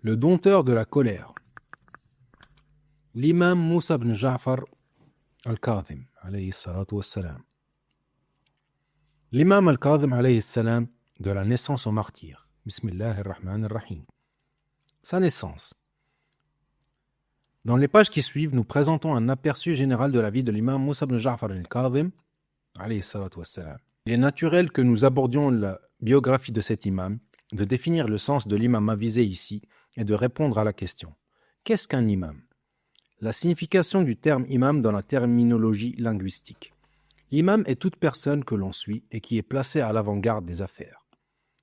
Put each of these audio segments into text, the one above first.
Le dompteur de la colère. L'imam Moussa ibn Ja'far al-Kadhim, alayhi salatu wassalam. L'imam al-Kadhim, alayhi salam, de la naissance au martyr. Bismillah ar-Rahman ar-Rahim. Sa naissance. Dans les pages qui suivent, nous présentons un aperçu général de la vie de l'imam Moussa ibn Ja'far al-Kadhim, alayhi salatu wassalam. Il est naturel que nous abordions la biographie de cet imam, de définir le sens de l'imam avisé ici et de répondre à la question. Qu'est-ce qu'un imam? La signification du terme imam dans la terminologie linguistique. L'imam est toute personne que l'on suit et qui est placée à l'avant-garde des affaires.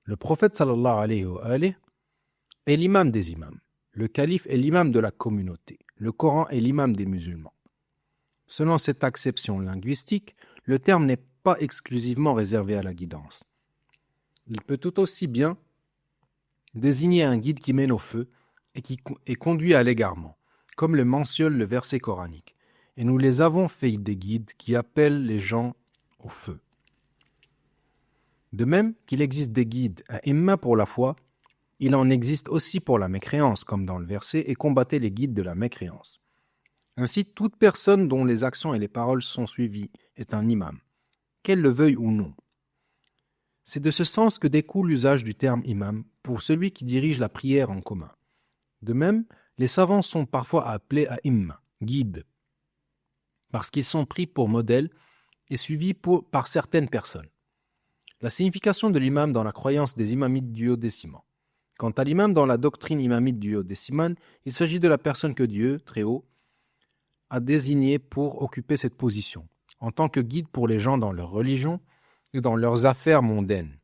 Le prophète sallallahu alayhi wa alayhi est l'imam des imams. Le calife est l'imam de la communauté. Le Coran est l'imam des musulmans. Selon cette acception linguistique, le terme n'est pas exclusivement réservé à la guidance. Il peut tout aussi bien désigner un guide qui mène au feu et qui est conduit à l'égarement, comme le mentionne le verset coranique. Et nous les avons fait des guides qui appellent les gens au feu. De même qu'il existe des guides à imma pour la foi, il en existe aussi pour la mécréance, comme dans le verset, et combattez les guides de la mécréance. Ainsi, toute personne dont les actions et les paroles sont suivies est un imam, qu'elle le veuille ou non. C'est de ce sens que découle l'usage du terme imam pour celui qui dirige la prière en commun. De même, les savants sont parfois appelés à imma, guides, parce qu'ils sont pris pour modèle et suivis par certaines personnes. La signification de l'imam dans la croyance des imamites duodécimans. Quant à l'imam dans la doctrine imamite duodécimane, il s'agit de la personne que Dieu, très haut, a désignée pour occuper cette position, en tant que guide pour les gens dans leur religion et dans leurs affaires mondaines.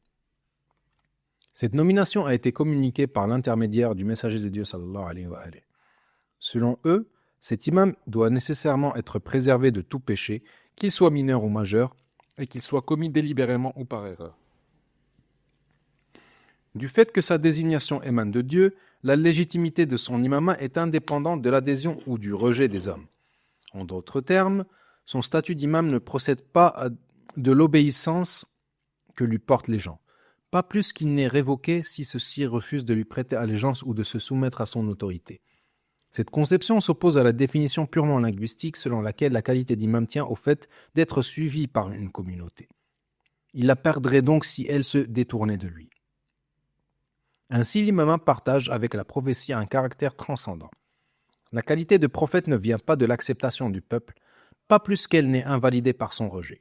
Cette nomination a été communiquée par l'intermédiaire du messager de Dieu sallallahu alayhi wa alayhi. Selon eux, cet imam doit nécessairement être préservé de tout péché, qu'il soit mineur ou majeur, et qu'il soit commis délibérément ou par erreur. Du fait que sa désignation émane de Dieu, la légitimité de son imamat est indépendante de l'adhésion ou du rejet des hommes. En d'autres termes, son statut d'imam ne procède pas de l'obéissance que lui portent les gens, pas plus qu'il n'est révoqué si ceux-ci refusent de lui prêter allégeance ou de se soumettre à son autorité. Cette conception s'oppose à la définition purement linguistique selon laquelle la qualité d'imam tient au fait d'être suivi par une communauté. Il la perdrait donc si elle se détournait de lui. Ainsi, l'imam partage avec la prophétie un caractère transcendant. La qualité de prophète ne vient pas de l'acceptation du peuple, pas plus qu'elle n'est invalidée par son rejet,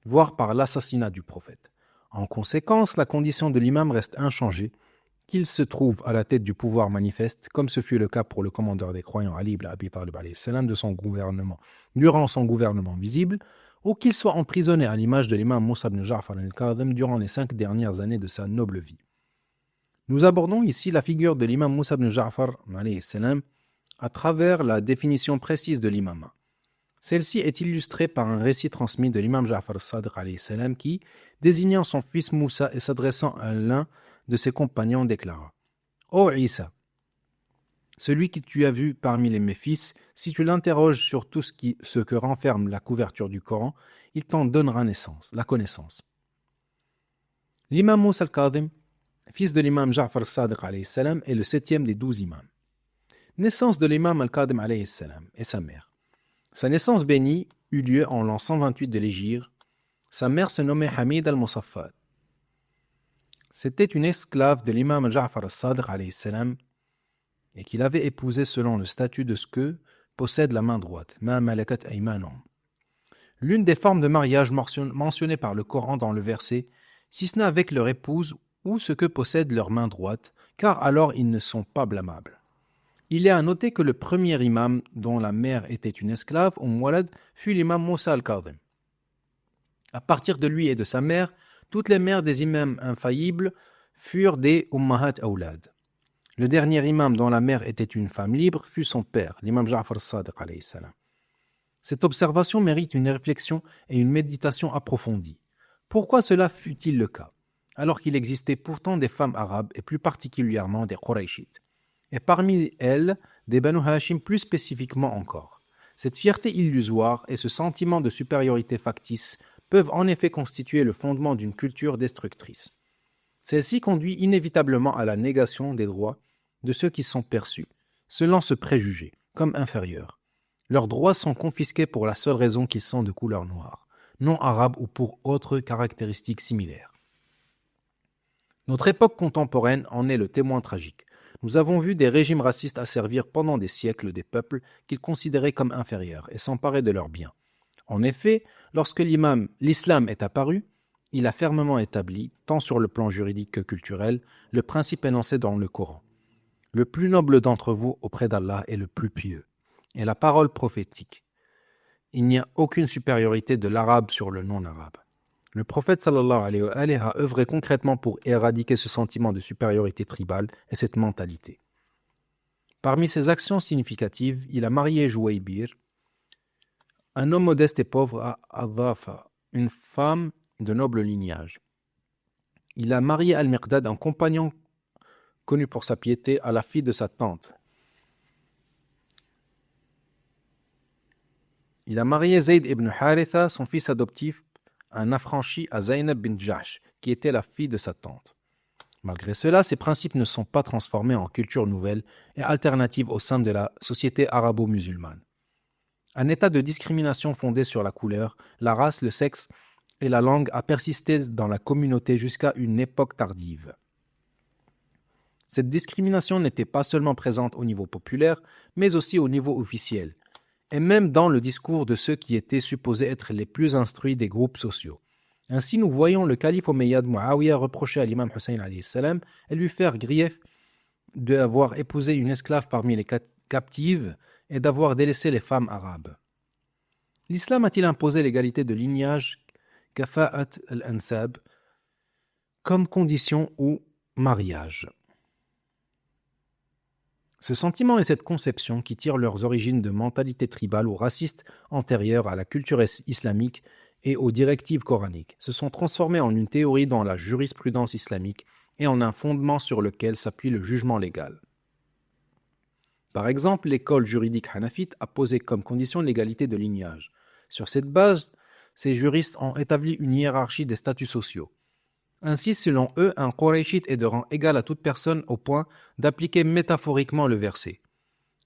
voire par l'assassinat du prophète. En conséquence, la condition de l'imam reste inchangée, qu'il se trouve à la tête du pouvoir manifeste, comme ce fut le cas pour le commandeur des croyants Ali ibn Abi Talib de son gouvernement, durant son gouvernement visible, ou qu'il soit emprisonné à l'image de l'imam Moussa ibn Ja'far al-Kadhim durant les 5 dernières années de sa noble vie. Nous abordons ici la figure de l'imam Moussa ibn Ja'far à travers la définition précise de l'imam. Celle-ci est illustrée par un récit transmis de l'imam Ja'far al-Sadiq qui, désignant son fils Moussa et s'adressant à l'un de ses compagnons, déclara: « Ô Isa, celui que tu as vu parmi mes fils, si tu l'interroges sur tout ce que renferme la couverture du Coran, il t'en donnera la connaissance. » L'imam Moussa al-Kadhim, fils de l'imam Ja'far al-Sadiq est le 7e des 12 imams. Naissance de l'imam al-Kadhim et sa mère. Sa naissance bénie eut lieu en l'an 128 de l'Hégire. Sa mère se nommait Hamid al-Musaffad. C'était une esclave de l'imam Ja'far al-Sadiq et qu'il avait épousée selon le statut de ce que possède la main droite, ma malakat aymanum. L'une des formes de mariage mentionnées par le Coran dans le verset, si ce n'est avec leur épouse ou ce que possède leur main droite, car alors ils ne sont pas blâmables. Il est à noter que le premier imam dont la mère était une esclave, Walad, fut l'imam Moussa al-Kadhim. À partir de lui et de sa mère, toutes les mères des imams infaillibles furent des Ummahat Awlad. Le dernier imam dont la mère était une femme libre fut son père, l'imam Ja'far al-Sadiq alayhi salam. Cette observation mérite une réflexion et une méditation approfondie. Pourquoi cela fut-il le cas, alors qu'il existait pourtant des femmes arabes et plus particulièrement des Qurayshites, et parmi elles des Banu Hashim plus spécifiquement encore? Cette fierté illusoire et ce sentiment de supériorité factice peuvent en effet constituer le fondement d'une culture destructrice. Celle-ci conduit inévitablement à la négation des droits de ceux qui sont perçus, selon ce préjugé, comme inférieurs. Leurs droits sont confisqués pour la seule raison qu'ils sont de couleur noire, non arabe ou pour autres caractéristiques similaires. Notre époque contemporaine en est le témoin tragique. Nous avons vu des régimes racistes asservir pendant des siècles des peuples qu'ils considéraient comme inférieurs et s'emparer de leurs biens. En effet, lorsque l'islam est apparu, il a fermement établi, tant sur le plan juridique que culturel, le principe énoncé dans le Coran. Le plus noble d'entre vous auprès d'Allah est le plus pieux. Et la parole prophétique. Il n'y a aucune supériorité de l'arabe sur le non-arabe. Le prophète sallallahu alayhi wa alayhi a œuvré concrètement pour éradiquer ce sentiment de supériorité tribale et cette mentalité. Parmi ses actions significatives, il a marié Jouaybir, un homme modeste et pauvre, à Adhafa, une femme de noble lignage. Il a marié Al-Miqdad, un compagnon connu pour sa piété, à la fille de sa tante. Il a marié Zayd ibn Haritha, son fils adoptif, un affranchi, à Zaynab bint Jahsh, qui était la fille de sa tante. Malgré cela, ces principes ne sont pas transformés en culture nouvelle et alternative au sein de la société arabo-musulmane. Un état de discrimination fondé sur la couleur, la race, le sexe et la langue a persisté dans la communauté jusqu'à une époque tardive. Cette discrimination n'était pas seulement présente au niveau populaire, mais aussi au niveau officiel, et même dans le discours de ceux qui étaient supposés être les plus instruits des groupes sociaux. Ainsi, nous voyons le calife Omeyyade Muawiyah reprocher à l'imam Hussein alayhi salam et lui faire grief d'avoir épousé une esclave parmi les captives et d'avoir délaissé les femmes arabes. L'islam a-t-il imposé l'égalité de lignage, kafa'at al-ansab, comme condition ou mariage? Ce sentiment et cette conception, qui tirent leurs origines de mentalités tribales ou racistes antérieures à la culture islamique et aux directives coraniques, se sont transformés en une théorie dans la jurisprudence islamique et en un fondement sur lequel s'appuie le jugement légal. Par exemple, l'école juridique hanafite a posé comme condition l'égalité de lignage. Sur cette base, ces juristes ont établi une hiérarchie des statuts sociaux. Ainsi, selon eux, un Qurayshite est de rang égal à toute personne au point d'appliquer métaphoriquement le verset,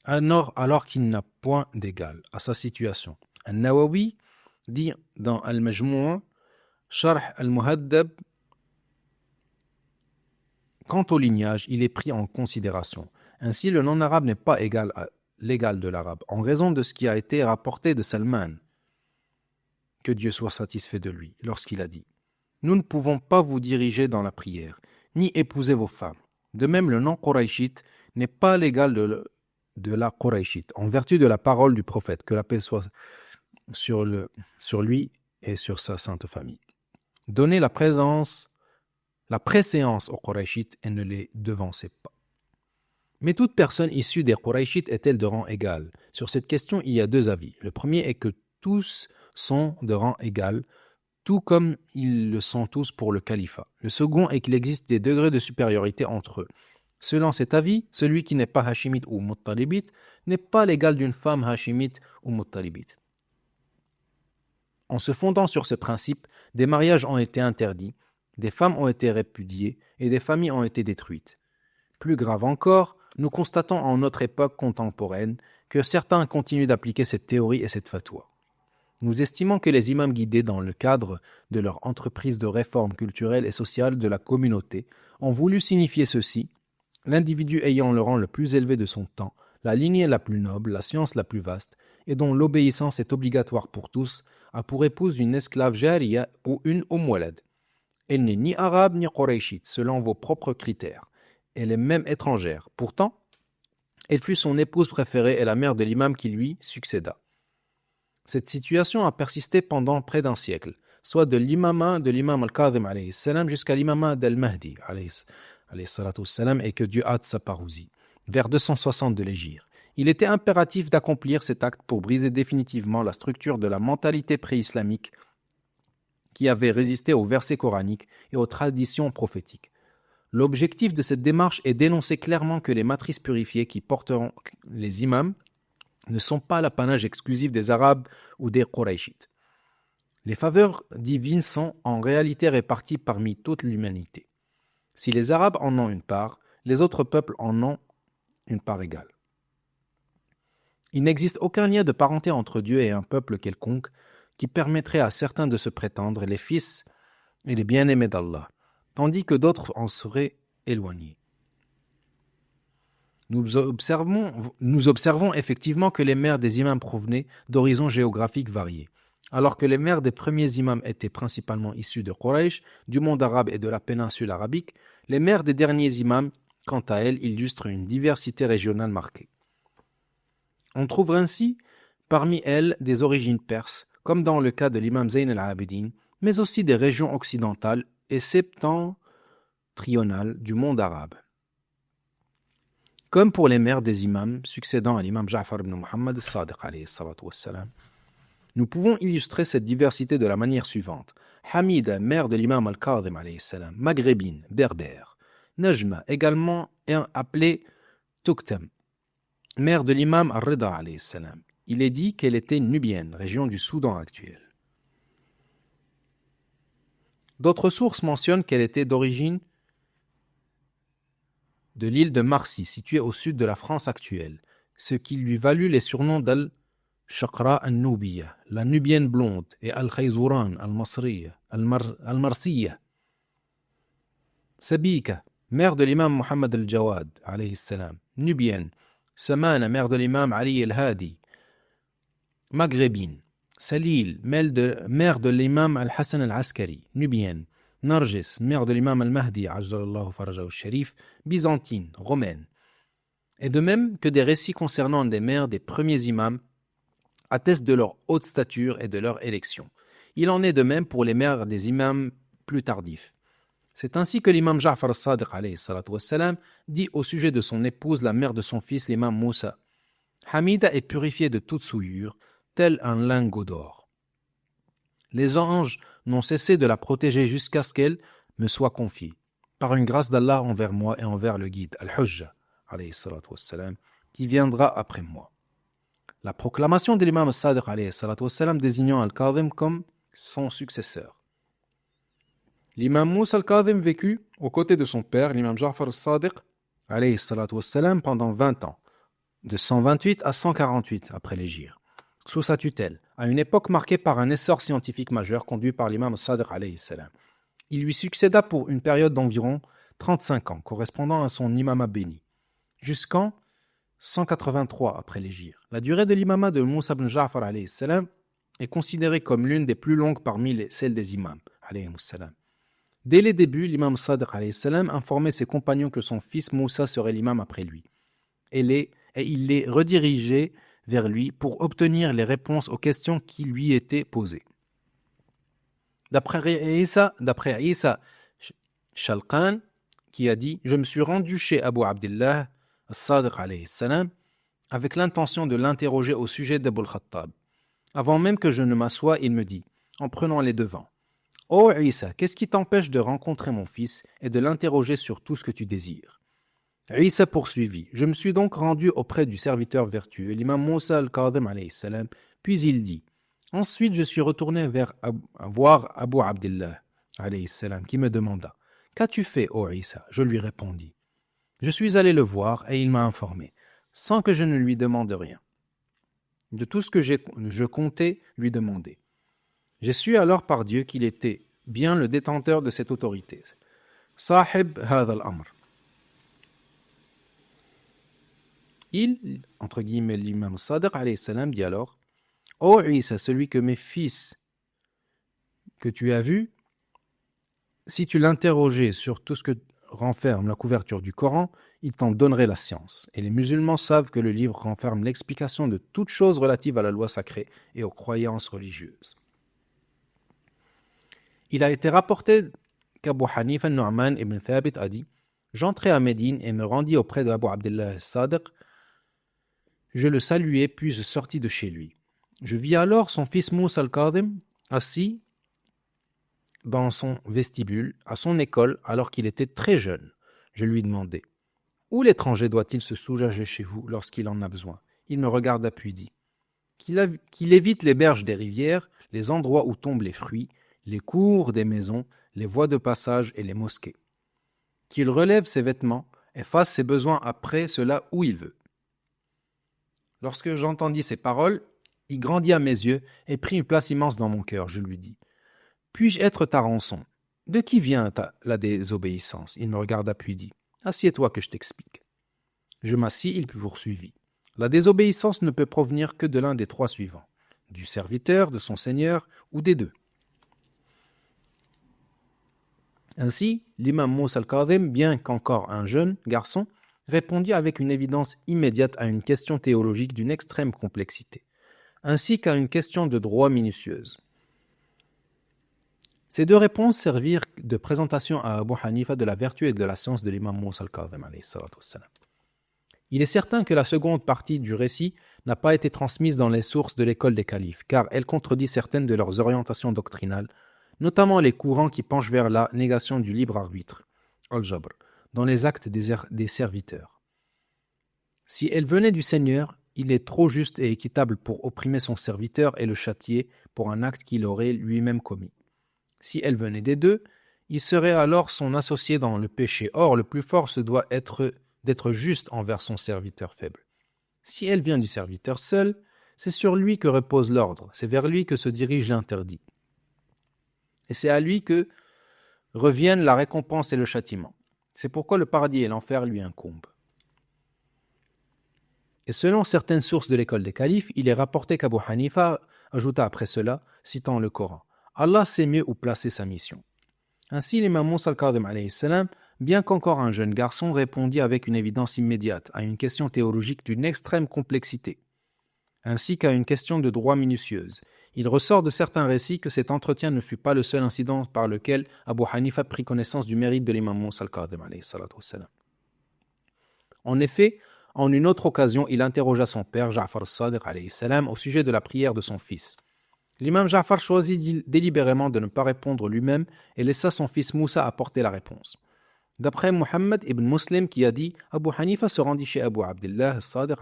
alors qu'il n'a point d'égal à sa situation. An-Nawawi dit dans Al-Majmou', Sharh al-Muhaddab, quant au lignage, il est pris en considération. Ainsi, le non-arabe n'est pas égal à l'égal de l'arabe, en raison de ce qui a été rapporté de Salman, que Dieu soit satisfait de lui, lorsqu'il a dit: nous ne pouvons pas vous diriger dans la prière, ni épouser vos femmes. De même, le non-Quraïshite n'est pas l'égal de la Quraïshite, en vertu de la parole du prophète, que la paix soit sur lui et sur sa sainte famille. Donnez la préséance aux Quraïshites et ne les devancez pas. Mais toute personne issue des Quraïshites est-elle de rang égal? Sur cette question, il y a deux avis. Le premier est que tous sont de rang égal, tout comme ils le sont tous pour le califat. Le second est qu'il existe des degrés de supériorité entre eux. Selon cet avis, celui qui n'est pas hachimite ou muttalibite n'est pas l'égal d'une femme hachimite ou muttalibite. En se fondant sur ce principe, des mariages ont été interdits, des femmes ont été répudiées et des familles ont été détruites. Plus grave encore, nous constatons en notre époque contemporaine que certains continuent d'appliquer cette théorie et cette fatwa. Nous estimons que les imams guidés dans le cadre de leur entreprise de réforme culturelle et sociale de la communauté ont voulu signifier ceci: l'individu ayant le rang le plus élevé de son temps, la lignée la plus noble, la science la plus vaste, et dont l'obéissance est obligatoire pour tous, a pour épouse une esclave jariya ou une walad. Elle n'est ni arabe ni quraishite, selon vos propres critères. Elle est même étrangère. Pourtant, elle fut son épouse préférée et la mère de l'imam qui lui succéda. Cette situation a persisté pendant près d'un siècle, soit de l'imam al-Kadhim alayhi salam jusqu'à l'imam d'Al-Mahdi alayhi salatu salam, et que Dieu hâte sa parousie, vers 260 de l'Hégire. Il était impératif d'accomplir cet acte pour briser définitivement la structure de la mentalité pré-islamique qui avait résisté aux versets coraniques et aux traditions prophétiques. L'objectif de cette démarche est d'énoncer clairement que les matrices purifiées qui porteront les imams ne sont pas l'apanage exclusif des Arabes ou des Qurayshites. Les faveurs divines sont en réalité réparties parmi toute l'humanité. Si les Arabes en ont une part, les autres peuples en ont une part égale. Il n'existe aucun lien de parenté entre Dieu et un peuple quelconque qui permettrait à certains de se prétendre les fils et les bien-aimés d'Allah, tandis que d'autres en seraient éloignés. Nous observons effectivement que les mères des imams provenaient d'horizons géographiques variés. Alors que les mères des premiers imams étaient principalement issues de Quraysh, du monde arabe et de la péninsule arabique, les mères des derniers imams, quant à elles, illustrent une diversité régionale marquée. On trouve ainsi parmi elles des origines perses, comme dans le cas de l'imam Zayn al-Abidin, mais aussi des régions occidentales et septentrionales du monde arabe. Comme pour les mères des imams succédant à l'imam Ja'far ibn Muhammad al-Sadiq alayhi salatu wassalam, nous pouvons illustrer cette diversité de la manière suivante. Hamida, mère de l'imam al-Kadhim alayhi salam, maghrébine, berbère. Najma, également appelée Tuktam, mère de l'imam al-Rida alayhi salam. Il est dit qu'elle était nubienne, région du Soudan actuel. D'autres sources mentionnent qu'elle était d'origine de l'île de Marcy, située au sud de la France actuelle, ce qui lui valut les surnoms d'Al-Shaqra al-Nubiya, la nubienne blonde, et Al-Khayzouran al-Masriya, al-Marsiya. Sabika, mère de l'imam Muhammad al-Jawad, alayhi salam, nubienne. Samana, mère de l'imam Ali al-Hadi, maghrébine. Salil, mère de l'imam al-Hassan al-Askari, nubienne. Narjis, mère de l'imam al-Mahdi, ajjalallahu farajahu al-Sharif, byzantine, romaine. Et de même que des récits concernant des mères des premiers imams attestent de leur haute stature et de leur élection. Il en est de même pour les mères des imams plus tardifs. C'est ainsi que l'imam Ja'far al-Sadiq alayhi salatu wassalam dit au sujet de son épouse, la mère de son fils, l'imam Moussa: Hamida est purifiée de toute souillure, tel un lingot d'or. Les anges n'ont cessé de la protéger jusqu'à ce qu'elle me soit confiée, par une grâce d'Allah envers moi et envers le guide, Al-Hujja, alayhi salatu wassalam, qui viendra après moi. La proclamation de l'imam al-Sadiq alayhi salatu wassalam désignant Al-Kadhim comme son successeur. L'imam Moussa al-Kadhim vécut aux côtés de son père, l'imam Ja'far al-Sadiq alayhi salatu wassalam, pendant 20 ans, de 128 à 148 après l'Hégire, sous sa tutelle, à une époque marquée par un essor scientifique majeur conduit par l'imam al-Sadiq alayhi salam. Il lui succéda pour une période d'environ 35 ans, correspondant à son imama béni, jusqu'en 183 après l'Hégire. La durée de l'imama de Moussa ibn Ja'far alayhi salam est considérée comme l'une des plus longues parmi celles des imams alayhi salam. Dès les débuts, l'imam Sadiq alayhi salam informait ses compagnons que son fils Moussa serait l'imam après lui. Et il les redirigeait vers lui pour obtenir les réponses aux questions qui lui étaient posées. D'après Isa Shalqan, qui a dit: Je me suis rendu chez Abu Abdillah al-Sadiq alayhi salam avec l'intention de l'interroger au sujet d'Abu al-Khattab. Avant même que je ne m'assoie, il me dit, en prenant les devants: Ô Isa, qu'est-ce qui t'empêche de rencontrer mon fils et de l'interroger sur tout ce que tu désires? Isa poursuivit: Je me suis donc rendu auprès du serviteur vertueux, l'imam Moussa al-Kadhim alayhi salam, puis il dit: Ensuite je suis retourné voir Abu Abdillah alayhi salam, qui me demanda: Qu'as-tu fait, ô Isa? Je lui répondis: Je suis allé le voir et il m'a informé, sans que je ne lui demande rien, de tout ce que je comptais lui demander. J'ai su alors par Dieu qu'il était bien le détenteur de cette autorité. Sahib hadha al-amr. Il, entre guillemets, l'imam Sadiq alayhi salam, dit alors: Ô Isa, celui que mes fils que tu as vu, si tu l'interrogeais sur tout ce que renferme la couverture du Coran, il t'en donnerait la science. Et les musulmans savent que le livre renferme l'explication de toutes choses relatives à la loi sacrée et aux croyances religieuses. Il a été rapporté qu'Abu Hanifa Nu'man ibn Thabit a dit: J'entrai à Médine et me rendis auprès d'Abu Abdillah al-Sadiq. Je le saluai, puis je sortis de chez lui. Je vis alors son fils Moussa al-Kadhim assis dans son vestibule, à son école, alors qu'il était très jeune. Je lui demandai: Où l'étranger doit-il se soulager chez vous lorsqu'il en a besoin? Il me regarda puis dit: Qu'il évite les berges des rivières, les endroits où tombent les fruits, les cours des maisons, les voies de passage et les mosquées. Qu'il relève ses vêtements, et fasse ses besoins après cela où il veut. Lorsque j'entendis ces paroles, il grandit à mes yeux et prit une place immense dans mon cœur. Je lui dis, puis-je être ta rançon? De qui vient la désobéissance? Il me regarda puis dit, assieds-toi que je t'explique. Je m'assis, il poursuivit. La désobéissance ne peut provenir que de l'un des trois suivants, du serviteur, de son seigneur ou des deux. Ainsi, l'imam Moussa al-Kadhim, bien qu'encore un jeune garçon, répondit avec une évidence immédiate à une question théologique d'une extrême complexité, ainsi qu'à une question de droit minutieuse. Ces deux réponses servirent de présentation à Abu Hanifa de la vertu et de la science de l'imam Moussa al-Kadhim. Il est certain que la seconde partie du récit n'a pas été transmise dans les sources de l'école des califes, car elle contredit certaines de leurs orientations doctrinales, notamment les courants qui penchent vers la négation du libre arbitre, al-Jabr, dans les actes des serviteurs. Si elle venait du Seigneur, il est trop juste et équitable pour opprimer son serviteur et le châtier pour un acte qu'il aurait lui-même commis. Si elle venait des deux, il serait alors son associé dans le péché. Or, le plus fort se doit d'être juste envers son serviteur faible. Si elle vient du serviteur seul, c'est sur lui que repose l'ordre, c'est vers lui que se dirige l'interdit. Et c'est à lui que reviennent la récompense et le châtiment. C'est pourquoi le paradis et l'enfer lui incombent. Et selon certaines sources de l'école des califes, il est rapporté qu'Abu Hanifa ajouta après cela, citant le Coran, « Allah sait mieux où placer sa mission ». Ainsi, l'imam Moussa al-Kadhim, bien qu'encore un jeune garçon, répondit avec une évidence immédiate à une question théologique d'une extrême complexité, ainsi qu'à une question de droit minutieuse. Il ressort de certains récits que cet entretien ne fut pas le seul incident par lequel Abu Hanifa prit connaissance du mérite de l'imam Moussa al-Kadhim. En effet, en une autre occasion, il interrogea son père, Ja'far al-Sadiq, au sujet de la prière de son fils. L'imam Ja'far choisit délibérément de ne pas répondre lui-même et laissa son fils Moussa apporter la réponse. D'après Muhammad ibn Muslim qui a dit, Abu Hanifa se rendit chez Abu Abdullah al-Sadiq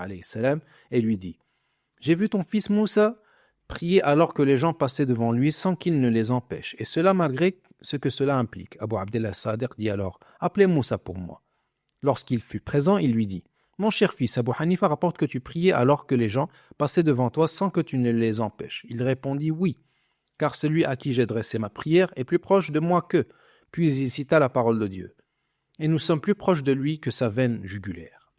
et lui dit, « J'ai vu ton fils Moussa prier alors que les gens passaient devant lui sans qu'il ne les empêche, et cela malgré ce que cela implique. » Abu Abdullah al-Sadiq dit alors, « Appelez Moussa pour moi. » Lorsqu'il fut présent, il lui dit, « Mon cher fils, Abu Hanifa rapporte que tu priais alors que les gens passaient devant toi sans que tu ne les empêches. » Il répondit, « Oui, car celui à qui j'ai dressé ma prière est plus proche de moi qu'eux. » Puis il cita la parole de Dieu. « Et nous sommes plus proches de lui que sa veine jugulaire. »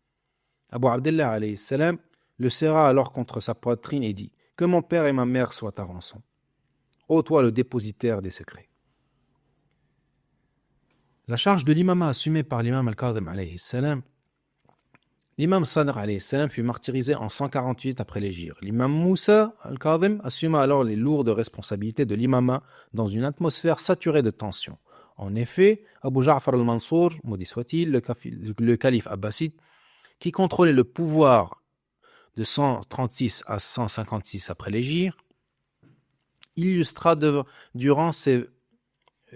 Abu Abdullah le serra alors contre sa poitrine et dit, « Que mon père et ma mère soient ta rançon. Ô toi le dépositaire des secrets. » La charge de l'imama assumée par l'imam al-Kadhim l'imam Sadiq fut martyrisé en 148 après l'hégire. L'imam Moussa al-Kadhim assuma alors les lourdes responsabilités de l'imama dans une atmosphère saturée de tension. En effet, Abu Ja'far al-Mansour, maudit soit-il, le calife abbasside, qui contrôlait le pouvoir de 136 à 156 après l'hégire, illustra durant ces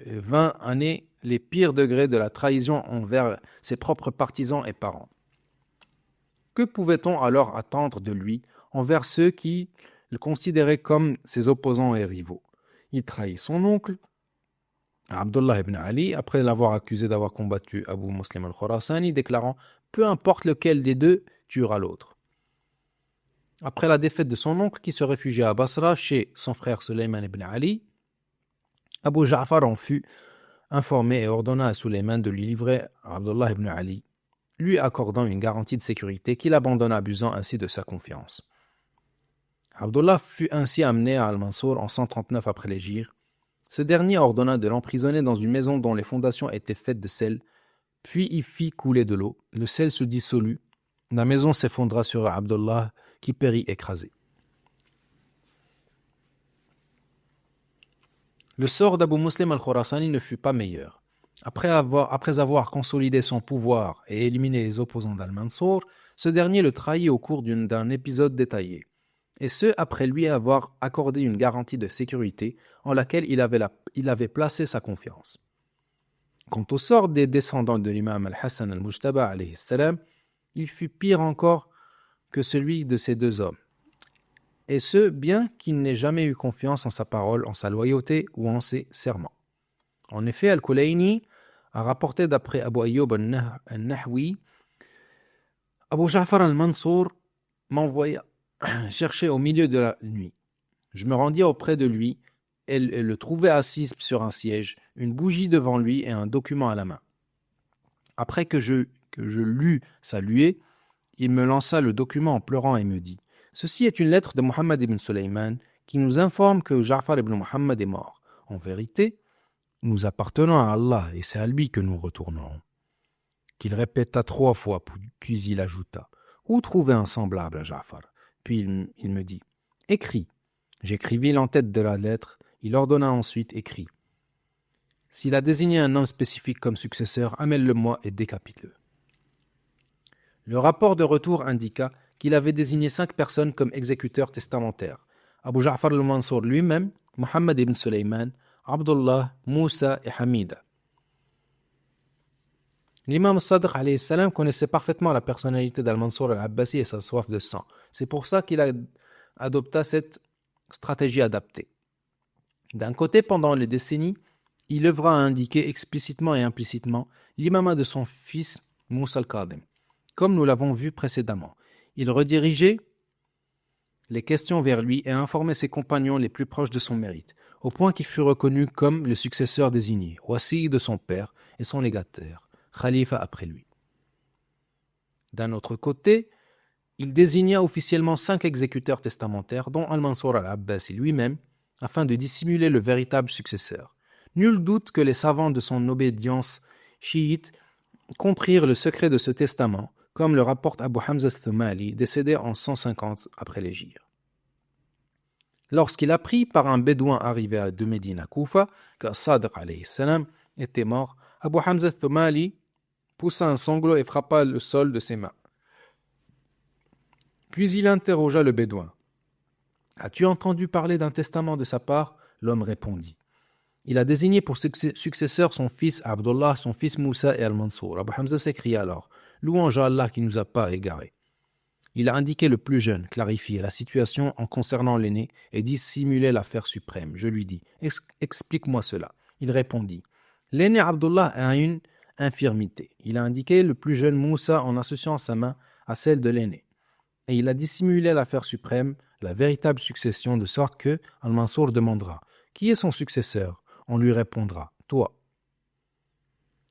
20 années les pires degrés de la trahison envers ses propres partisans et parents. Que pouvait-on alors attendre de lui envers ceux qui le considéraient comme ses opposants et rivaux? Il trahit son oncle, Abdullah ibn Ali, après l'avoir accusé d'avoir combattu Abu Muslim al-Khurasani, déclarant « Peu importe lequel des deux tuera l'autre ». Après la défaite de son oncle qui se réfugia à Basra chez son frère Sulayman ibn Ali, Abu Ja'far en fut informé et ordonna à Sulayman de lui livrer Abdullah ibn Ali, lui accordant une garantie de sécurité qu'il abandonna, abusant ainsi de sa confiance. Abdullah fut ainsi amené à Al-Mansour en 139 après l'hégire. Ce dernier ordonna de l'emprisonner dans une maison dont les fondations étaient faites de sel, puis y fit couler de l'eau. Le sel se dissolut. La maison s'effondra sur Abdullah qui périt écrasé. Le sort d'Abu Muslim al-Khurasani ne fut pas meilleur. Après avoir consolidé son pouvoir et éliminé les opposants d'Al-Mansour, ce dernier le trahit au cours d'un épisode détaillé. Et ce, après lui avoir accordé une garantie de sécurité en laquelle il avait placé sa confiance. Quant au sort des descendants de l'imam al-Hassan al-Mujtaba, alayhi salam, il fut pire encore que celui de ces deux hommes. Et ce, bien qu'il n'ait jamais eu confiance en sa parole, en sa loyauté ou en ses serments. En effet, Al-Kulayni a rapporté d'après Abu Ayyub al-Nahwi, Abu Ja'far al-Mansour m'envoya chercher au milieu de la nuit. Je me rendis auprès de lui et le trouvai assis sur un siège, une bougie devant lui et un document à la main. Après que je l'eus salué, il me lança le document en pleurant et me dit « Ceci est une lettre de Muhammad ibn Sulayman qui nous informe que Ja'far ibn Muhammad est mort. En vérité, nous appartenons à Allah et c'est à lui que nous retournerons. » Qu'il répéta 3 fois, puis il ajouta « Où trouver un semblable à Ja'far ?» Puis il me dit « Écris. » J'écrivis l'entête de la lettre. Il ordonna ensuite « Écris. » S'il a désigné un homme spécifique comme successeur, amène-le-moi et décapite-le. Le rapport de retour indiqua qu'il avait désigné 5 personnes comme exécuteurs testamentaires. Abu Ja'far al-Mansour lui-même, Muhammad ibn Sulayman, Abdullah, Moussa et Hamida. L'imam Sadr alayhi salam connaissait parfaitement la personnalité d'Al-Mansour al-Abbasi et sa soif de sang. C'est pour ça qu'il adopta cette stratégie adaptée. D'un côté, pendant les décennies, il œuvra à indiquer explicitement et implicitement l'imama de son fils Moussa al-Kadhim, comme nous l'avons vu précédemment. Il redirigeait les questions vers lui et informait ses compagnons les plus proches de son mérite, au point qu'il fut reconnu comme le successeur désigné, wasi de son père et son légataire, khalifa après lui. D'un autre côté, il désigna officiellement 5 exécuteurs testamentaires, dont Al-Mansour al-Abbasi lui-même, afin de dissimuler le véritable successeur. Nul doute que les savants de son obédience chiite comprirent le secret de ce testament, comme le rapporte Abu Hamza al-Thumali, décédé en 150 après l'hégire. Lorsqu'il apprit par un bédouin arrivé de Médine à Koufa que Sadiq alayhi salam était mort, Abu Hamza al-Thumali poussa un sanglot et frappa le sol de ses mains. Puis il interrogea le bédouin. « As-tu entendu parler d'un testament de sa part ?» L'homme répondit. Il a désigné pour successeur son fils Abdullah, son fils Moussa et Al-Mansour. Abu Hamza s'écria alors « Louange à Allah qui ne nous a pas égarés. » Il a indiqué le plus jeune, clarifié la situation en concernant l'aîné et dissimulé l'affaire suprême. Je lui dis « Explique-moi cela. » Il répondit « L'aîné Abdullah a une infirmité. Il a indiqué le plus jeune Moussa en associant sa main à celle de l'aîné. Et il a dissimulé l'affaire suprême, la véritable succession, de sorte que Al-Mansour demandera « Qui est son successeur ?» On lui répondra « Toi ».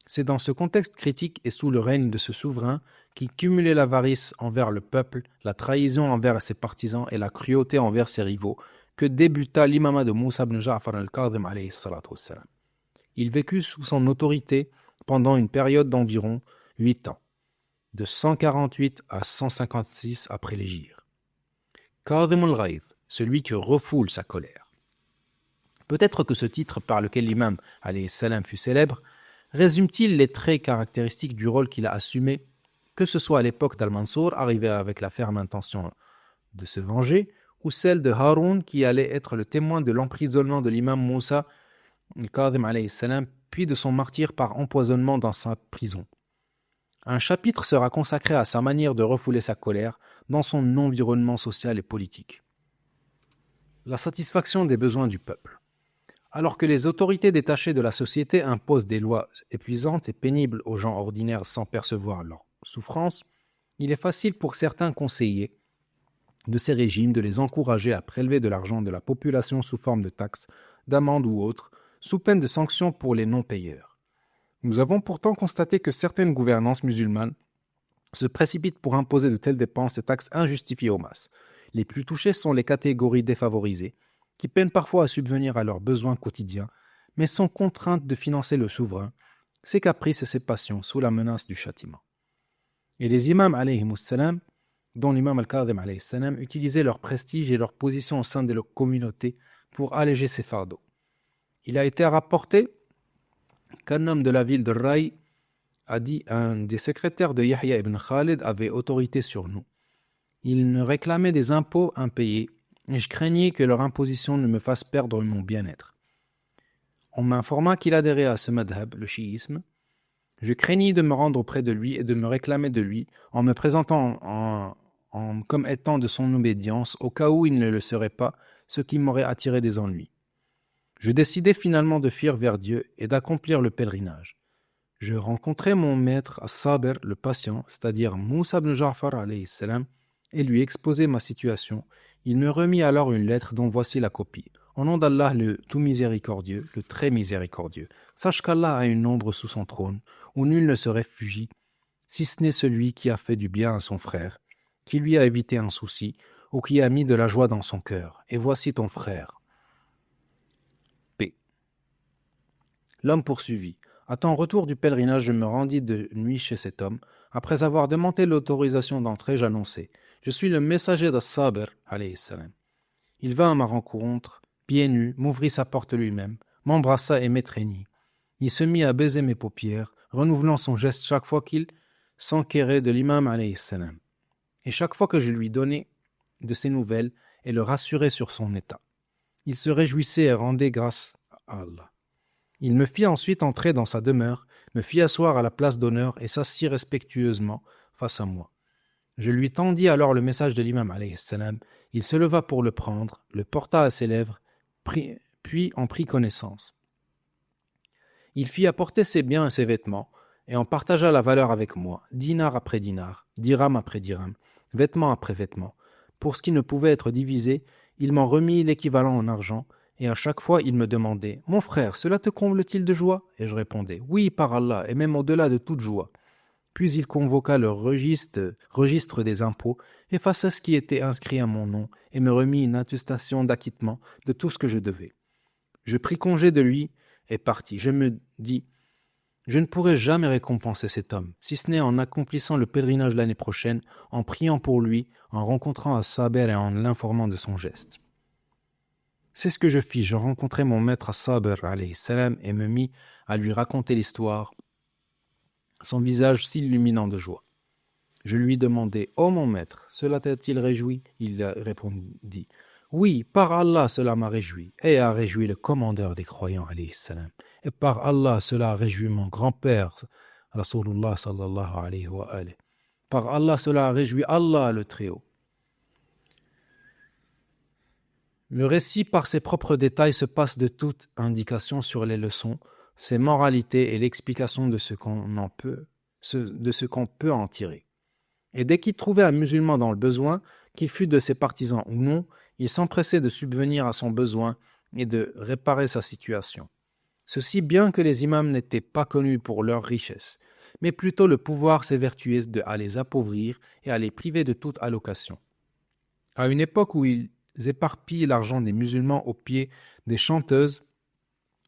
C'est dans ce contexte critique et sous le règne de ce souverain qui cumulait l'avarice envers le peuple, la trahison envers ses partisans et la cruauté envers ses rivaux que débuta l'imama de Moussa ibn Ja'far al-Kadhim alayhi salatu wassalam. Il vécut sous son autorité pendant une période d'environ 8 ans, de 148 à 156 après l'hégire. Kadhim al-Ghayth, celui qui refoule sa colère. Peut-être que ce titre par lequel l'imam alayhi salam fut célèbre résume-t-il les traits caractéristiques du rôle qu'il a assumé, que ce soit à l'époque d'Al-Mansour, arrivé avec la ferme intention de se venger, ou celle de Haroun qui allait être le témoin de l'emprisonnement de l'imam Moussa al-Kadhim alayhi salam, puis de son martyre par empoisonnement dans sa prison. Un chapitre sera consacré à sa manière de refouler sa colère dans son environnement social et politique. La satisfaction des besoins du peuple. Alors que les autorités détachées de la société imposent des lois épuisantes et pénibles aux gens ordinaires sans percevoir leur souffrance, il est facile pour certains conseillers de ces régimes de les encourager à prélever de l'argent de la population sous forme de taxes, d'amendes ou autres, sous peine de sanctions pour les non-payeurs. Nous avons pourtant constaté que certaines gouvernances musulmanes se précipitent pour imposer de telles dépenses et taxes injustifiées aux masses. Les plus touchées sont les catégories défavorisées, qui peinent parfois à subvenir à leurs besoins quotidiens, mais sont contraintes de financer le souverain, ses caprices et ses passions sous la menace du châtiment. Et les imams alayhimus salam, dont l'imam al-Kadhim alayhi salam, utilisaient leur prestige et leur position au sein de leur communauté pour alléger ces fardeaux. Il a été rapporté qu'un homme de la ville de Rai a dit un des secrétaires de Yahya ibn Khalid avait autorité sur nous. Il ne réclamait des impôts impayés et je craignais que leur imposition ne me fasse perdre mon bien-être. On m'informa qu'il adhérait à ce madhab, le chiisme. Je craignis de me rendre auprès de lui et de me réclamer de lui en me présentant comme étant de son obédience au cas où il ne le serait pas, ce qui m'aurait attiré des ennuis. Je décidai finalement de fuir vers Dieu et d'accomplir le pèlerinage. Je rencontrai mon maître As-Sabir, le patient, c'est-à-dire Moussa ibn Ja'far alayhi salam, et lui exposai ma situation. Il me remit alors une lettre dont voici la copie. Au nom d'Allah, le tout miséricordieux, le très miséricordieux. Sache qu'Allah a une ombre sous son trône, où nul ne se réfugie, si ce n'est celui qui a fait du bien à son frère, qui lui a évité un souci, ou qui a mis de la joie dans son cœur. Et voici ton frère. P. L'homme poursuivit. À ton retour du pèlerinage, je me rendis de nuit chez cet homme. Après avoir demandé l'autorisation d'entrer, j'annonçai. Je suis le messager d'As-Sabir, alayhi salam. Il vint à ma rencontre, pieds nus, m'ouvrit sa porte lui-même, m'embrassa et m'étreignit. Il se mit à baiser mes paupières, renouvelant son geste chaque fois qu'il s'enquérait de l'imam alayhi salam. Et chaque fois que je lui donnais de ses nouvelles et le rassurais sur son état. Il se réjouissait et rendait grâce à Allah. Il me fit ensuite entrer dans sa demeure, me fit asseoir à la place d'honneur et s'assit respectueusement face à moi. Je lui tendis alors le message de l'imam alayhi salam. Il se leva pour le prendre, le porta à ses lèvres, puis en prit connaissance. Il fit apporter ses biens et ses vêtements, et en partagea la valeur avec moi, dinar après dinar, dirham après dirham, vêtement après vêtement. Pour ce qui ne pouvait être divisé, il m'en remit l'équivalent en argent, et à chaque fois il me demandait « Mon frère, cela te comble-t-il de joie ?» Et je répondais « Oui, par Allah, et même au-delà de toute joie. » Puis il convoqua le registre des impôts, effaça ce qui était inscrit à mon nom, et me remit une attestation d'acquittement de tout ce que je devais. Je pris congé de lui et partis. Je me dis « Je ne pourrai jamais récompenser cet homme, si ce n'est en accomplissant le pèlerinage l'année prochaine, en priant pour lui, en rencontrant As-Sabir et en l'informant de son geste. » C'est ce que je fis. Je rencontrai mon maître As-Sabir alayhi salam et me mis à lui raconter l'histoire, son visage s'illuminant de joie. Je lui demandai « Ô mon maître, cela t'a-t-il réjoui ?» Il répondit « Oui, par Allah cela m'a réjoui, et a réjoui le commandeur des croyants alayhi salam. Et par Allah cela a réjoui mon grand-père, Rasulullah sallallahu alayhi wa alayhi. Par Allah cela a réjoui Allah le Très-Haut. » Le récit par ses propres détails se passe de toute indication sur les leçons, ses moralités et l'explication de ce qu'on peut en tirer. Et dès qu'il trouvait un musulman dans le besoin, qu'il fût de ses partisans ou non, il s'empressait de subvenir à son besoin et de réparer sa situation. Ceci bien que les imams n'étaient pas connus pour leur richesse, mais plutôt le pouvoir s'évertuait à les appauvrir et à les priver de toute allocation. À une époque où ils éparpillent l'argent des musulmans aux pieds des chanteuses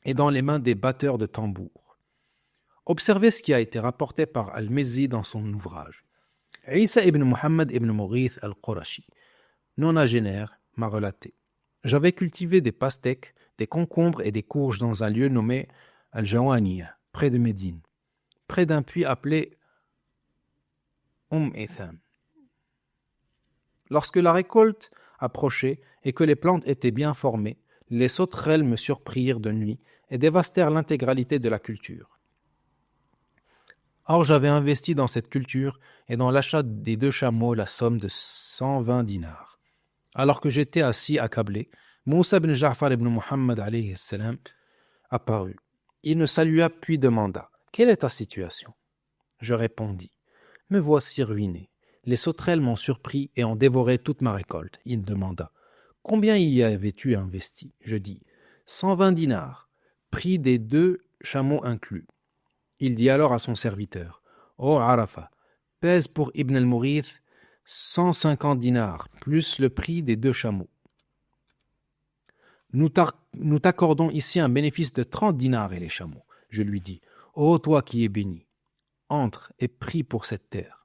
et dans les mains des batteurs de tambours. Observez ce qui a été rapporté par Al-Mizzi dans son ouvrage. Isa ibn Muhammad ibn Mughith al-Qurashi, nonagénaire, m'a relaté. J'avais cultivé des pastèques, des concombres et des courges dans un lieu nommé Al-Jawaniya, près de Médine, près d'un puits appelé Itham. Lorsque la récolte approchait et que les plantes étaient bien formées, les sauterelles me surprirent de nuit et dévastèrent l'intégralité de la culture. Or j'avais investi dans cette culture et dans l'achat des 2 chameaux la somme de 120 dinars. Alors que j'étais assis accablé, Moussa ibn Ja'far ibn Muhammad alayhi salam apparut. Il me salua puis demanda « Quelle est ta situation ?» Je répondis « Me voici ruiné. Les sauterelles m'ont surpris et ont dévoré toute ma récolte. » Il demanda « Combien y avais-tu investi ?» Je dis « 120 dinars, prix des 2 chameaux inclus. » Il dit alors à son serviteur « Ô Arafa, pèse pour Ibn al-Mughith 150 dinars, plus le prix des 2 chameaux. Nous t'accordons ici un bénéfice de 30 dinars et les chameaux. » Je lui dis « Ô toi qui es béni, entre et prie pour cette terre. »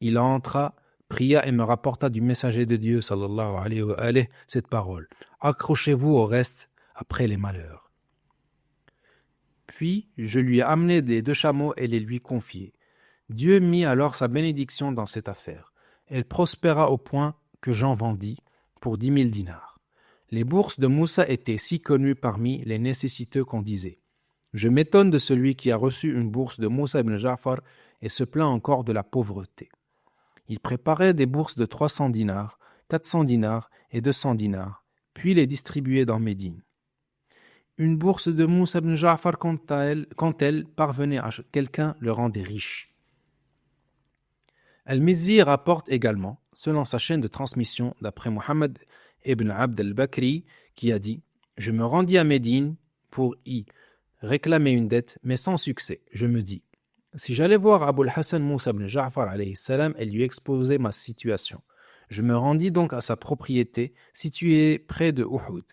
Il entra, pria et me rapporta du messager de Dieu sallallahu alayhi wa alayhi cette parole « Accrochez-vous au reste après les malheurs. » Puis je lui ai amené les 2 chameaux et les lui confiai. Dieu mit alors sa bénédiction dans cette affaire. Elle prospéra au point que j'en vendis pour 10 000 dinars. Les bourses de Moussa étaient si connues parmi les nécessiteux qu'on disait « Je m'étonne de celui qui a reçu une bourse de Moussa ibn Ja'far et se plaint encore de la pauvreté. » Il préparait des bourses de 300 dinars, 400 dinars et 200 dinars, puis les distribuait dans Médine. une bourse de Moussa ibn Ja'far quand elle parvenait à quelqu'un le rendait riche. Al-Mizzi rapporte également, selon sa chaîne de transmission, d'après Mohammed ibn Abd al-Bakri, qui a dit « Je me rendis à Médine pour y réclamer une dette, mais sans succès. Je me dis, si j'allais voir Abu al-Hassan Moussa ibn Ja'far alayhi salam et lui exposer ma situation. Je me rendis donc à sa propriété, située près de Uhud.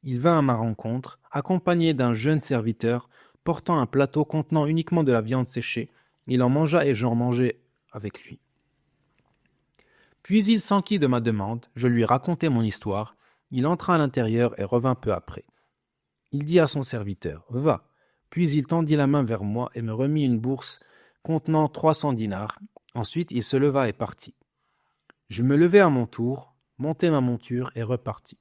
Il vint à ma rencontre, accompagné d'un jeune serviteur, portant un plateau contenant uniquement de la viande séchée. Il en mangea et j'en mangeai avec lui. Puis il s'enquit de ma demande, je lui racontai mon histoire. Il entra à l'intérieur et revint peu après. Il dit à son serviteur, « Va !» Puis il tendit la main vers moi et me remit une bourse contenant 300 dinars. Ensuite, il se leva et partit. Je me levai à mon tour, montai ma monture et repartis.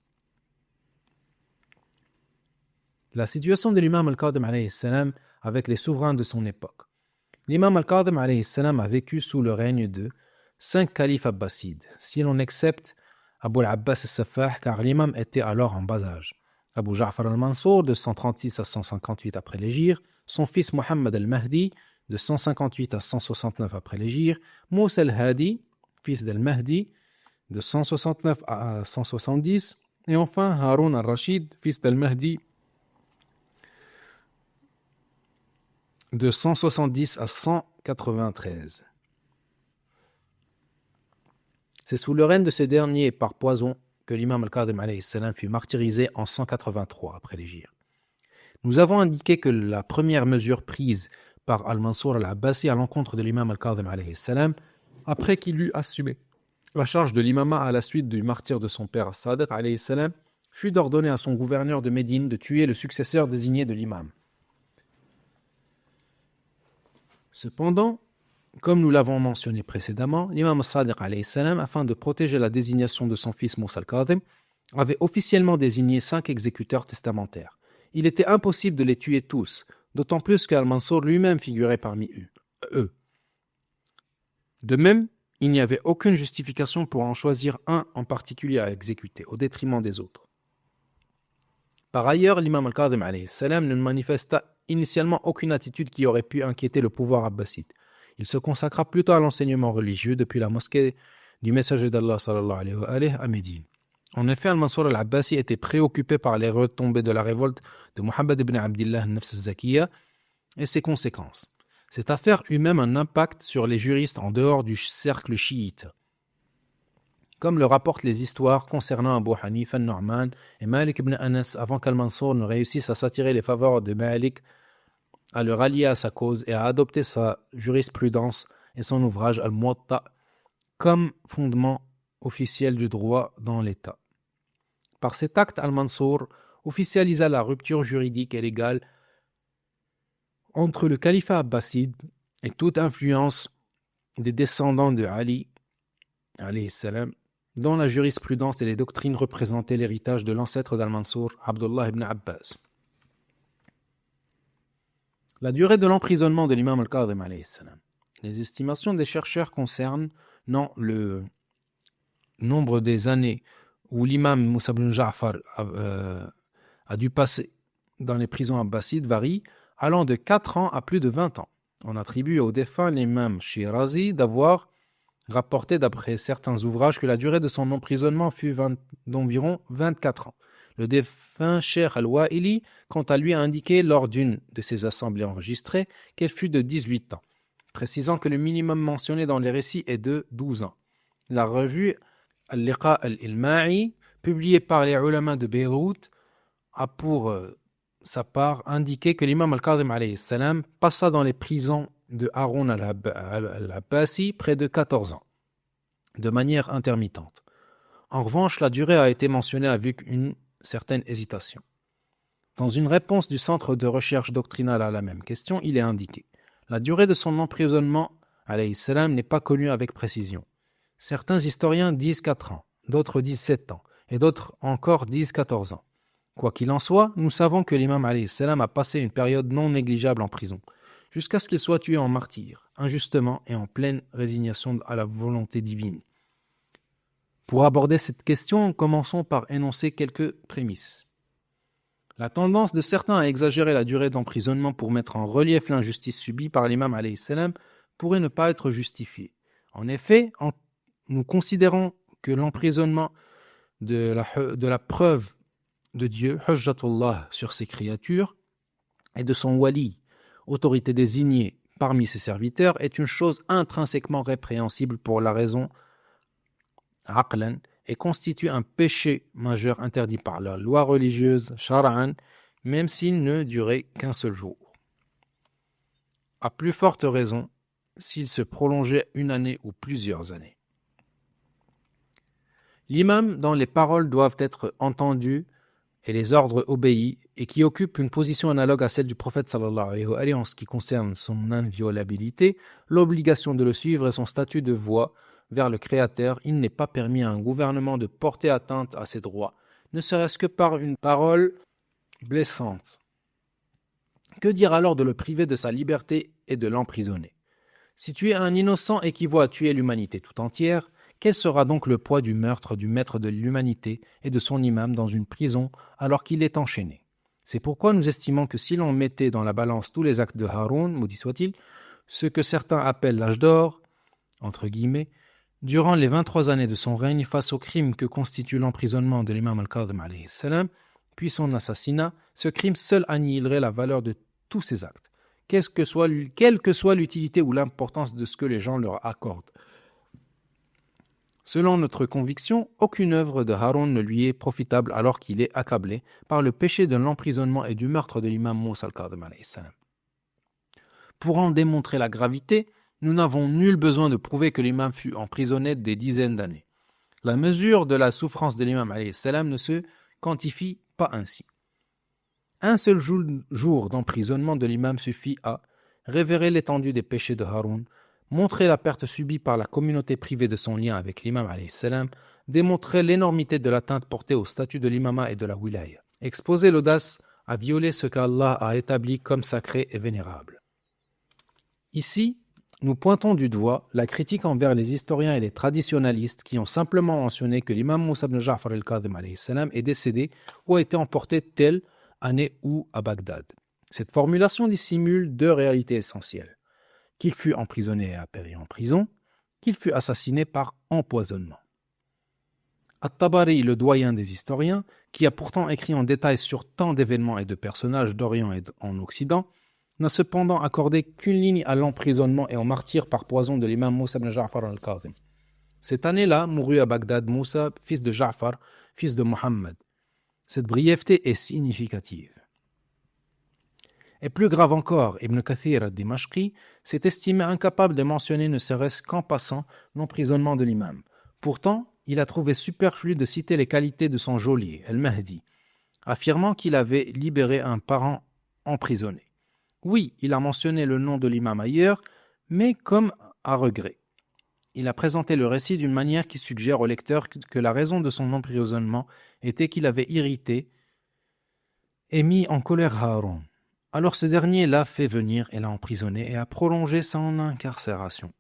La situation de l'imam al-Qadhim alayhi salam avec les souverains de son époque. L'imam al-Qadhim alayhi salam a vécu sous le règne de 5 califes abbassides, si l'on accepte Abu al-Abbas al-Saffah, car l'imam était alors en bas âge. Abu Ja'far al-Mansour, de 136 à 158 après l'Hégire, son fils Mohammed al-Mahdi, de 158 à 169 après l'Hégire, Moussa al-Hadi, fils d'al-Mahdi, de 169 à 170, et enfin Haroun al-Rashid, fils d'al-Mahdi, de 170 à 193. C'est sous le règne de ce dernier par poison que l'imam al-Qadhim alayhi salam fut martyrisé en 183 après l'Hégire. Nous avons indiqué que la première mesure prise par al-Mansour al-Abbasi à l'encontre de l'imam al-Qadhim alayhi salam, après qu'il eut assumé la charge de l'imama à la suite du martyre de son père Sadiq alayhi salam, fut d'ordonner à son gouverneur de Médine de tuer le successeur désigné de l'imam. Cependant, comme nous l'avons mentionné précédemment, l'imam Sadiq alayhi salam, afin de protéger la désignation de son fils Moussa al-Qadhim, avait officiellement désigné 5 exécuteurs testamentaires. Il était impossible de les tuer tous, d'autant plus qu'Al-Mansour lui-même figurait parmi eux. De même, il n'y avait aucune justification pour en choisir un en particulier à exécuter, au détriment des autres. Par ailleurs, l'imam al-Qadhim alayhi salam ne manifesta initialement aucune attitude qui aurait pu inquiéter le pouvoir abbasside. Il se consacra plutôt à l'enseignement religieux depuis la mosquée du messager d'Allah sallallahu alayhi wa alayhi à Médine. En effet, Al-Mansour al-Abbasi était préoccupé par les retombées de la révolte de Muhammad ibn Abdillah al-Nafs al-Zakiyya et ses conséquences. Cette affaire eut même un impact sur les juristes en dehors du cercle chiite, comme le rapportent les histoires concernant Abu Hanif al-Nu'man et Malik ibn Anas avant qu'Al-Mansour ne réussisse à s'attirer les faveurs de Malik, à le rallier à sa cause et à adopter sa jurisprudence et son ouvrage Al-Muwatta comme fondement officiel du droit dans l'État. Par cet acte, Al-Mansour officialisa la rupture juridique et légale entre le califat abbasside et toute influence des descendants de Ali, alayhi salam, dont la jurisprudence et les doctrines représentaient l'héritage de l'ancêtre d'Al-Mansour, Abdullah ibn Abbas. La durée de l'emprisonnement de l'imam al-Qadhim alayhi salam. Les estimations des chercheurs concernant le nombre des années où l'imam Moussa ibn Ja'far a dû passer dans les prisons abbassides varient, allant de 4 ans à plus de 20 ans. On attribue au défunt l'imam Shirazi d'avoir rapporté d'après certains ouvrages que la durée de son emprisonnement fut d'environ 24 ans. Le défunt Cheikh al-Wa'ili, quant à lui, a indiqué lors d'une de ses assemblées enregistrées qu'elle fut de 18 ans, précisant que le minimum mentionné dans les récits est de 12 ans. La revue Al-Liqa al-Ilma'i, publiée par les ulama de Beyrouth, a pour sa part indiqué que l'imam al-Qadhim alayhi salam passa dans les prisons de Haroun al-Abbasi près de 14 ans, de manière intermittente. En revanche, la durée a été mentionnée avec une certaine hésitation. Dans une réponse du Centre de recherche doctrinale à la même question, il est indiqué « La durée de son emprisonnement, alayhi salam, n'est pas connue avec précision. Certains historiens disent 4 ans, d'autres disent 7 ans, et d'autres encore disent 14 ans. Quoi qu'il en soit, nous savons que l'imam alayhi salam a passé une période non négligeable en prison, jusqu'à ce qu'il soit tué en martyr, injustement et en pleine résignation à la volonté divine. Pour aborder cette question, commençons par énoncer quelques prémices. La tendance de certains à exagérer la durée d'emprisonnement pour mettre en relief l'injustice subie par l'imam alayhi salam pourrait ne pas être justifiée. En effet, nous considérons que l'emprisonnement de la preuve de Dieu, hujjatullah, sur ses créatures, et de son wali, autorité désignée parmi ses serviteurs, est une chose intrinsèquement répréhensible pour la raison aqlan, et constitue un péché majeur interdit par la loi religieuse shar'an, même s'il ne durait qu'un seul jour. À plus forte raison, s'il se prolongeait une année ou plusieurs années. L'imam dont les paroles doivent être entendues et les ordres obéis, et qui occupe une position analogue à celle du prophète sallallahu alayhi wa sallam en ce qui concerne son inviolabilité, l'obligation de le suivre et son statut de voie vers le Créateur, il n'est pas permis à un gouvernement de porter atteinte à ses droits, ne serait-ce que par une parole blessante. Que dire alors de le priver de sa liberté et de l'emprisonner? Si tu es un innocent et qui voit tuer l'humanité tout entière, quel sera donc le poids du meurtre du maître de l'humanité et de son imam dans une prison alors qu'il est enchaîné? C'est pourquoi nous estimons que si l'on mettait dans la balance tous les actes de Haroun, maudit soit-il, ce que certains appellent l'âge d'or, entre guillemets, durant les 23 années de son règne face au crime que constitue l'emprisonnement de l'imam al-Kadhim alayhi salam, puis son assassinat, ce crime seul annihilerait la valeur de tous ces actes, quelle que soit l'utilité ou l'importance de ce que les gens leur accordent. Selon notre conviction, aucune œuvre de Haroun ne lui est profitable alors qu'il est accablé par le péché de l'emprisonnement et du meurtre de l'imam Moussa al-Kadhim alayhi salam. Pour en démontrer la gravité, nous n'avons nul besoin de prouver que l'imam fut emprisonné des dizaines d'années. La mesure de la souffrance de l'imam alayhi salam ne se quantifie pas ainsi. Un seul jour d'emprisonnement de l'imam suffit à révéler l'étendue des péchés de Haroun, montrer la perte subie par la communauté privée de son lien avec l'imam alayhi salam, démontrer l'énormité de l'atteinte portée au statut de l'imama et de la wilaya, exposer l'audace à violer ce qu'Allah a établi comme sacré et vénérable. Ici, nous pointons du doigt la critique envers les historiens et les traditionalistes qui ont simplement mentionné que l'imam Moussa ibn Ja'far al-Kadhim alayhi salam est décédé ou a été emporté telle année ou à Bagdad. Cette formulation dissimule deux réalités essentielles: qu'il fut emprisonné et a péri en prison, qu'il fut assassiné par empoisonnement. At-Tabari, le doyen des historiens, qui a pourtant écrit en détail sur tant d'événements et de personnages d'Orient et en Occident, n'a cependant accordé qu'une ligne à l'emprisonnement et au martyre par poison de l'imam Moussa ibn Ja'far al-Kadhim. Cette année-là mourut à Bagdad Moussa, fils de Ja'far, fils de Mohammed. Cette brièveté est significative. Et plus grave encore, Ibn Kathir al-Dimashqi s'est estimé incapable de mentionner ne serait-ce qu'en passant l'emprisonnement de l'imam. Pourtant, il a trouvé superflu de citer les qualités de son geôlier, al-Mahdi, affirmant qu'il avait libéré un parent emprisonné. Oui, il a mentionné le nom de l'imam ailleurs, mais comme à regret. Il a présenté le récit d'une manière qui suggère au lecteur que la raison de son emprisonnement était qu'il avait irrité et mis en colère Haroun. Alors ce dernier l'a fait venir et l'a emprisonné et a prolongé son incarcération.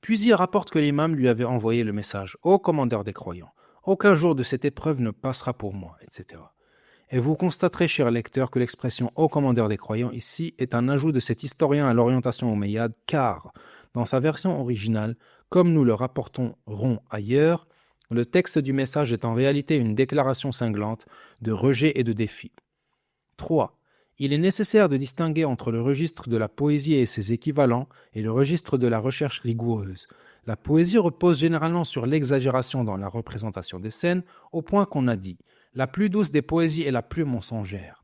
Puis il rapporte que l'imam lui avait envoyé le message « Ô commandeur des croyants, aucun jour de cette épreuve ne passera pour moi, etc. » Et vous constaterez, cher lecteur, que l'expression « Ô commandeur des croyants » ici est un ajout de cet historien à l'orientation omeyyade, car, dans sa version originale, comme nous le rapporterons ailleurs, le texte du message est en réalité une déclaration cinglante de rejet et de défi. 3. Il est nécessaire de distinguer entre le registre de la poésie et ses équivalents et le registre de la recherche rigoureuse. La poésie repose généralement sur l'exagération dans la représentation des scènes, au point qu'on a dit « la plus douce des poésies est la plus mensongère ».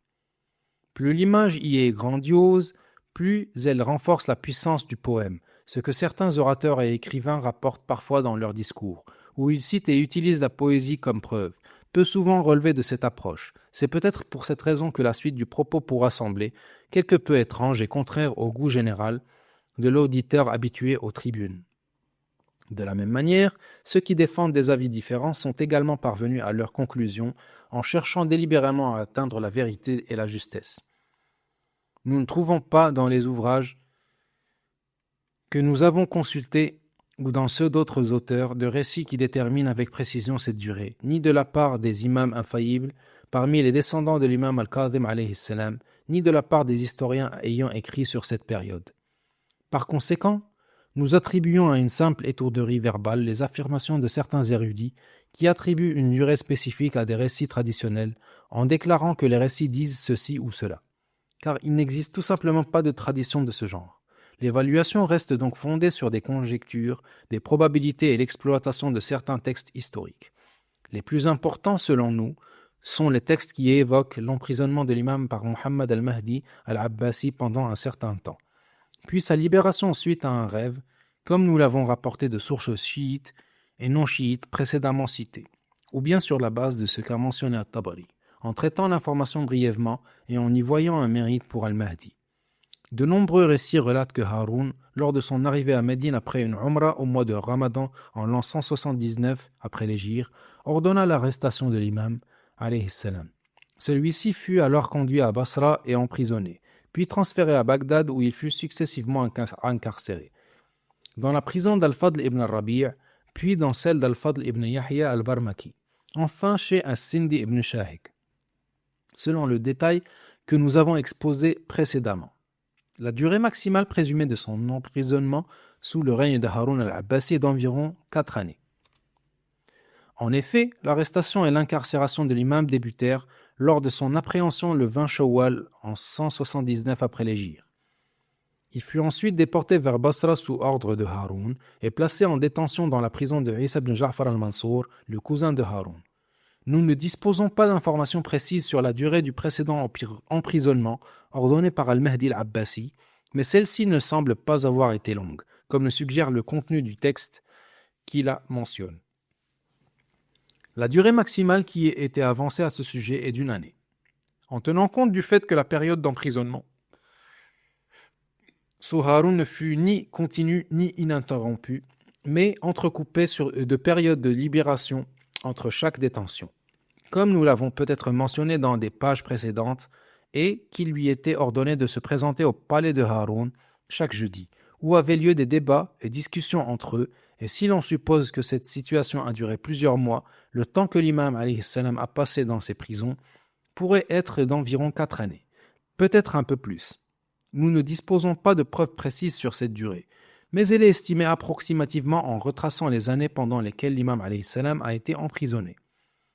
Plus l'image y est grandiose, plus elle renforce la puissance du poème, ce que certains orateurs et écrivains rapportent parfois dans leurs discours, où ils citent et utilisent la poésie comme preuve, peut souvent relever de cette approche. C'est peut-être pour cette raison que la suite du propos pourra sembler quelque peu étrange et contraire au goût général de l'auditeur habitué aux tribunes. De la même manière, ceux qui défendent des avis différents sont également parvenus à leur conclusion en cherchant délibérément à atteindre la vérité et la justesse. Nous ne trouvons pas dans les ouvrages que nous avons consultés ou dans ceux d'autres auteurs de récits qui déterminent avec précision cette durée, ni de la part des imams infaillibles, parmi les descendants de l'imam al-Kadhim alayhi salam, ni de la part des historiens ayant écrit sur cette période. Par conséquent, nous attribuons à une simple étourderie verbale les affirmations de certains érudits qui attribuent une durée spécifique à des récits traditionnels en déclarant que les récits disent ceci ou cela. Car il n'existe tout simplement pas de tradition de ce genre. L'évaluation reste donc fondée sur des conjectures, des probabilités et l'exploitation de certains textes historiques. Les plus importants, selon nous, sont les textes qui évoquent l'emprisonnement de l'imam par Muhammad al-Mahdi al-Abbasi pendant un certain temps, puis sa libération suite à un rêve, comme nous l'avons rapporté de sources chiites et non chiites précédemment citées, ou bien sur la base de ce qu'a mentionné At-Tabari, en traitant l'information brièvement et en y voyant un mérite pour al-Mahdi. De nombreux récits relatent que Haroun, lors de son arrivée à Médine après une Umrah au mois de Ramadan en l'an 179 après l'Hégire, ordonna l'arrestation de l'imam, alayhi salam. Celui-ci fut alors conduit à Basra et emprisonné, puis transféré à Bagdad où il fut successivement incarcéré. Dans la prison d'Al-Fadl ibn al-Rabi', puis dans celle d'Al-Fadl ibn Yahya al-Barmaki, enfin chez As-Sindi ibn Shahik, selon le détail que nous avons exposé précédemment. La durée maximale présumée de son emprisonnement sous le règne de Haroun al-Abbasi est d'environ 4 années. En effet, l'arrestation et l'incarcération de l'imam débutèrent lors de son appréhension le 20 Shawwal en 179 après l'Hégire. Il fut ensuite déporté vers Basra sous ordre de Haroun et placé en détention dans la prison de Isa ibn Ja'far al-Mansour, le cousin de Haroun. Nous ne disposons pas d'informations précises sur la durée du précédent emprisonnement ordonné par al-Mahdi al-Abbasi, mais celle-ci ne semble pas avoir été longue, comme le suggère le contenu du texte qui la mentionne. La durée maximale qui a été avancée à ce sujet est d'1 année. En tenant compte du fait que la période d'emprisonnement sous Haroun ne fut ni continue ni ininterrompue, mais entrecoupée de périodes de libération entre chaque détention, comme nous l'avons peut-être mentionné dans des pages précédentes, et qu'il lui était ordonné de se présenter au palais de Haroun chaque jeudi, où avaient lieu des débats et discussions entre eux, et si l'on suppose que cette situation a duré plusieurs mois, le temps que l'imam alayhi salam a passé dans ces prisons pourrait être d'environ 4 années, peut-être un peu plus. Nous ne disposons pas de preuves précises sur cette durée, mais elle est estimée approximativement en retraçant les années pendant lesquelles l'imam alayhi salam a été emprisonné.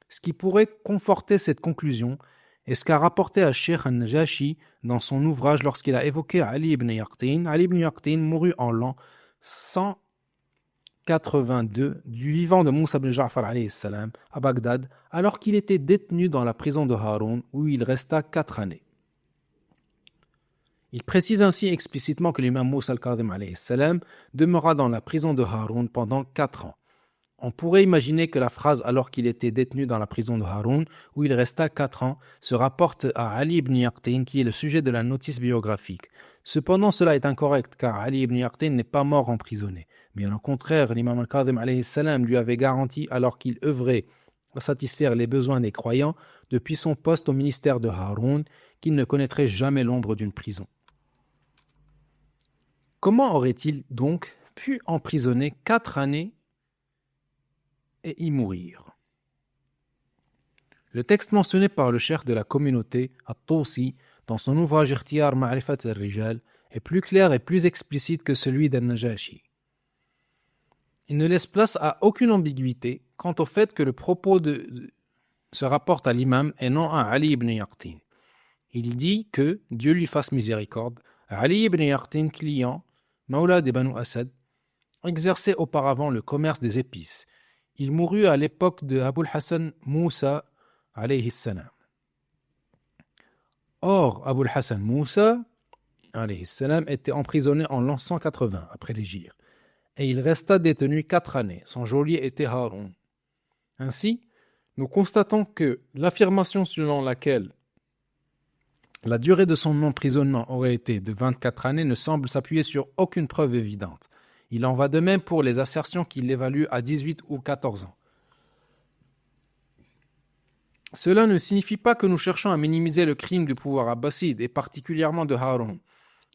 Ce qui pourrait conforter cette conclusion est ce qu'a rapporté à Cheikh al-Najashi dans son ouvrage lorsqu'il a évoqué Ali ibn Yaqtin. Ali ibn Yaqtin mourut en l'an 182 du vivant de Moussa ibn Ja'far alayhi salam à Bagdad, alors qu'il était détenu dans la prison de Haroun où il resta 4 années. Il précise ainsi explicitement que l'imam Moussa al-Kadhim alayhi salam demeura dans la prison de Haroun pendant 4 ans. On pourrait imaginer que la phrase « alors qu'il était détenu dans la prison de Haroun, où il resta 4 ans » se rapporte à Ali ibn Yaqtin, qui est le sujet de la notice biographique. Cependant, cela est incorrect, car Ali ibn Yaqtin n'est pas mort emprisonné. Bien au contraire, l'imam al-Kadhim alayhi salam lui avait garanti, alors qu'il œuvrait à satisfaire les besoins des croyants, depuis son poste au ministère de Haroun, qu'il ne connaîtrait jamais l'ombre d'une prison. Comment aurait-il donc pu emprisonner 4 années et y mourir? Le texte mentionné par le cheikh de la communauté, At-Tawsi, dans son ouvrage Ikhtiyar Ma'rifat al-Rijal, est plus clair et plus explicite que celui d'Al-Najashi. Il ne laisse place à aucune ambiguïté quant au fait que le propos se rapporte à l'imam et non à Ali ibn Yaqtin. Il dit que, Dieu lui fasse miséricorde, Ali ibn Yaqtin, client, Mawla des Banu Asad, exerçait auparavant le commerce des épices. Il mourut à l'époque de Abul Hassan Moussa alayhi salam. Or, Abul Hassan Moussa alayhi salam était emprisonné en l'an 180 après l'Hégire, et il resta détenu 4 années. Son geôlier était Haroun. Ainsi, nous constatons que l'affirmation selon laquelle la durée de son emprisonnement aurait été de 24 années ne semble s'appuyer sur aucune preuve évidente. Il en va de même pour les assertions qui l'évaluent à 18 ou 14 ans. Cela ne signifie pas que nous cherchons à minimiser le crime du pouvoir abbasside et particulièrement de Haroun.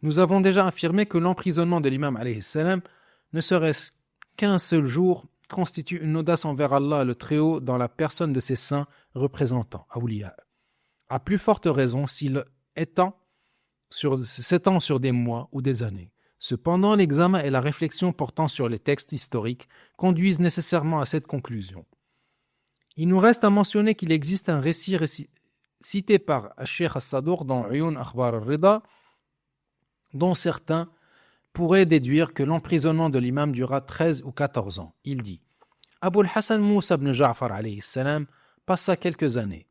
Nous avons déjà affirmé que l'emprisonnement de l'imam alayhi salam, ne serait-ce qu'un seul jour, constitue une audace envers Allah le Très-Haut dans la personne de ses saints représentants, awliya. À plus forte raison s'il s'étend sur des mois ou des années. Cependant, l'examen et la réflexion portant sur les textes historiques conduisent nécessairement à cette conclusion. Il nous reste à mentionner qu'il existe un récit cité par Cheikh As-Sadour dans Uyun Akhbar al-Rida, dont certains pourraient déduire que l'emprisonnement de l'imam dura 13 ou 14 ans. Il dit « Abul Hassan Moussa ibn Ja'far alayhi salam passa quelques années,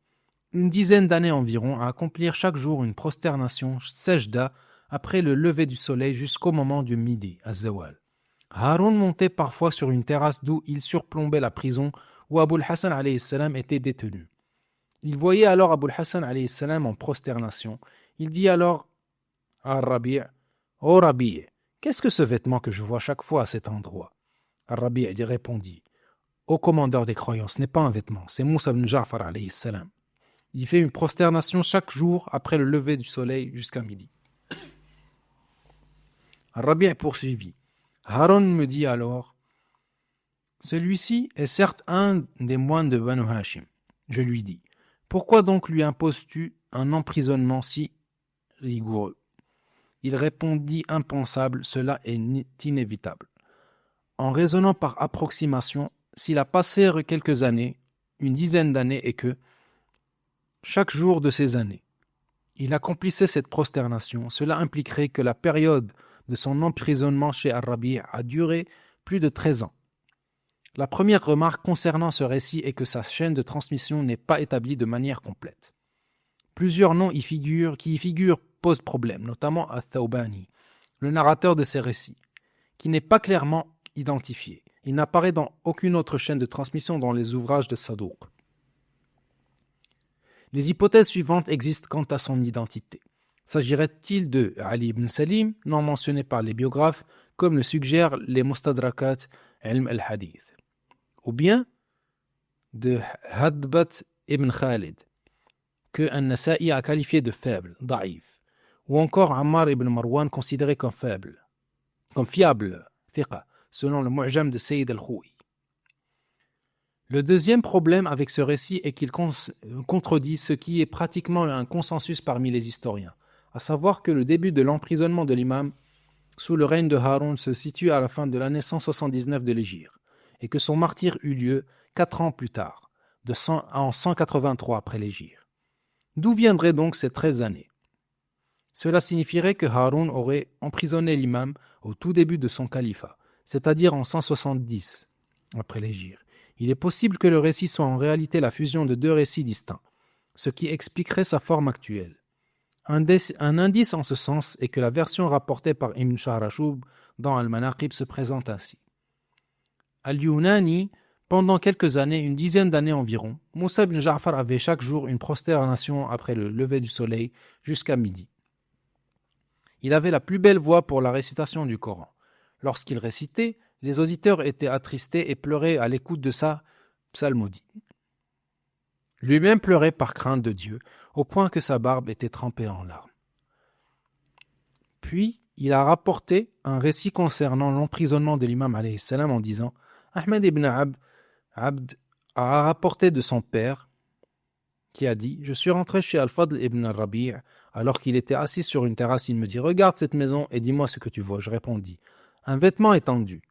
une dizaine d'années environ, à accomplir chaque jour une prosternation sajda après le lever du soleil jusqu'au moment du midi, az-zawal. Haroun montait parfois sur une terrasse d'où il surplombait la prison où Abul Hassan alayhi salam était détenu. Il voyait alors Abul Hassan alayhi salam en prosternation. Il dit alors à Rabi' « Ô Rabi', qu'est-ce que ce vêtement que je vois chaque fois à cet endroit ?» Rabi' répondit « Ô commandeur des croyants, ce n'est pas un vêtement, c'est Moussa ibn Ja'far alayhi salam. Il fait une prosternation chaque jour après le lever du soleil jusqu'à midi. » Rabi' poursuivit. Haroun me dit alors, celui-ci est certes un des moines de Banu Hashim. Je lui dis, pourquoi donc lui imposes-tu un emprisonnement si rigoureux? Il répondit impensable, cela est inévitable. En raisonnant par approximation, s'il a passé quelques années, une dizaine d'années, et que, chaque jour de ces années, il accomplissait cette prosternation, cela impliquerait que la période de son emprisonnement chez Ar-Rabi' a duré plus de 13 ans. La première remarque concernant ce récit est que sa chaîne de transmission n'est pas établie de manière complète. Plusieurs noms qui y figurent posent problème, notamment Ath-Thawbani, le narrateur de ces récits, qui n'est pas clairement identifié. Il n'apparaît dans aucune autre chaîne de transmission dans les ouvrages de Sadouk. Les hypothèses suivantes existent quant à son identité. S'agirait-il de Ali ibn Salim, non mentionné par les biographes, comme le suggèrent les Mustadrakat Ilm al-Hadith, ou bien de Hadbat ibn Khalid, que An-Nasa'i a qualifié de faible, da'if, ou encore Ammar ibn Marwan considéré comme fiable, thiqa, selon le Mu'jam de Sayyid al-Khou'i. Le deuxième problème avec ce récit est qu'il contredit ce qui est pratiquement un consensus parmi les historiens, à savoir que le début de l'emprisonnement de l'imam sous le règne de Haroun se situe à la fin de l'année 179 de l'Hégire, et que son martyre eut lieu 4 ans plus tard, en 183 après l'Hégire. D'où viendraient donc ces 13 années? Cela signifierait que Haroun aurait emprisonné l'imam au tout début de son califat, c'est-à-dire en 170 après l'Hégire. Il est possible que le récit soit en réalité la fusion de deux récits distincts, ce qui expliquerait sa forme actuelle. Un indice en ce sens est que la version rapportée par Ibn Shahrashub dans Al-Manaqib se présente ainsi. Al-Yunani, pendant quelques années, une dizaine d'années environ, Moussa ibn Ja'far avait chaque jour une prosternation après le lever du soleil jusqu'à midi. Il avait la plus belle voix pour la récitation du Coran. Lorsqu'il récitait, les auditeurs étaient attristés et pleuraient à l'écoute de sa psalmodie. Lui-même pleurait par crainte de Dieu, au point que sa barbe était trempée en larmes. Puis, il a rapporté un récit concernant l'emprisonnement de l'imam alayhi salam en disant « Ahmed ibn Abd a rapporté de son père, qui a dit « Je suis rentré chez Al-Fadl ibn al-Rabi' alors qu'il était assis sur une terrasse. Il me dit « Regarde cette maison et dis-moi ce que tu vois. » Je répondis « Un vêtement étendu. »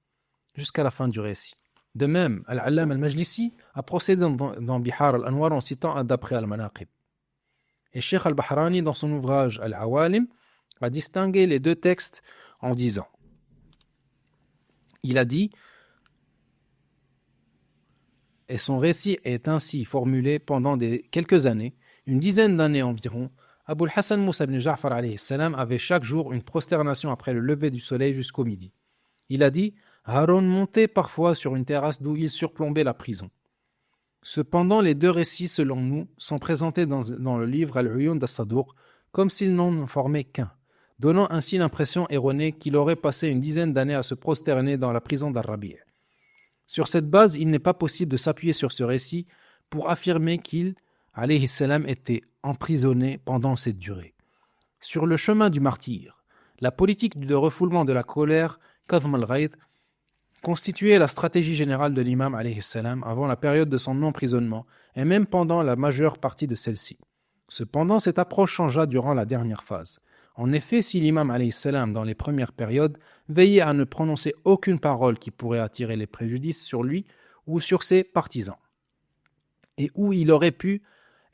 Jusqu'à la fin du récit. De même, Al-Allam al-Majlisi a procédé dans Bihar al-Anwar en citant d'après Al-Manaqib. Et Cheikh al-Bahrani, dans son ouvrage Al-Awalim, a distingué les deux textes en disant. Il a dit, et son récit est ainsi formulé pendant quelques années, une dizaine d'années environ, Abul Hassan Moussa ibn Ja'far alayhi salam avait chaque jour une prosternation après le lever du soleil jusqu'au midi. Il a dit, Haroun montait parfois sur une terrasse d'où il surplombait la prison. Cependant, les deux récits, selon nous, sont présentés dans le livre Al-Uyun d'As-Sadouk comme s'ils n'en formaient qu'un, donnant ainsi l'impression erronée qu'il aurait passé une dizaine d'années à se prosterner dans la prison d'Ar-Rabi'. Sur cette base, il n'est pas possible de s'appuyer sur ce récit pour affirmer qu'il, alayhi salam, était emprisonné pendant cette durée. Sur le chemin du martyr, la politique de refoulement de la colère, Kadhm al-Ghayth, constituait la stratégie générale de l'imam alayhi salam avant la période de son emprisonnement et même pendant la majeure partie de celle-ci. Cependant, cette approche changea durant la dernière phase. En effet, si l'imam alayhi salam dans les premières périodes veillait à ne prononcer aucune parole qui pourrait attirer les préjudices sur lui ou sur ses partisans, et où il aurait pu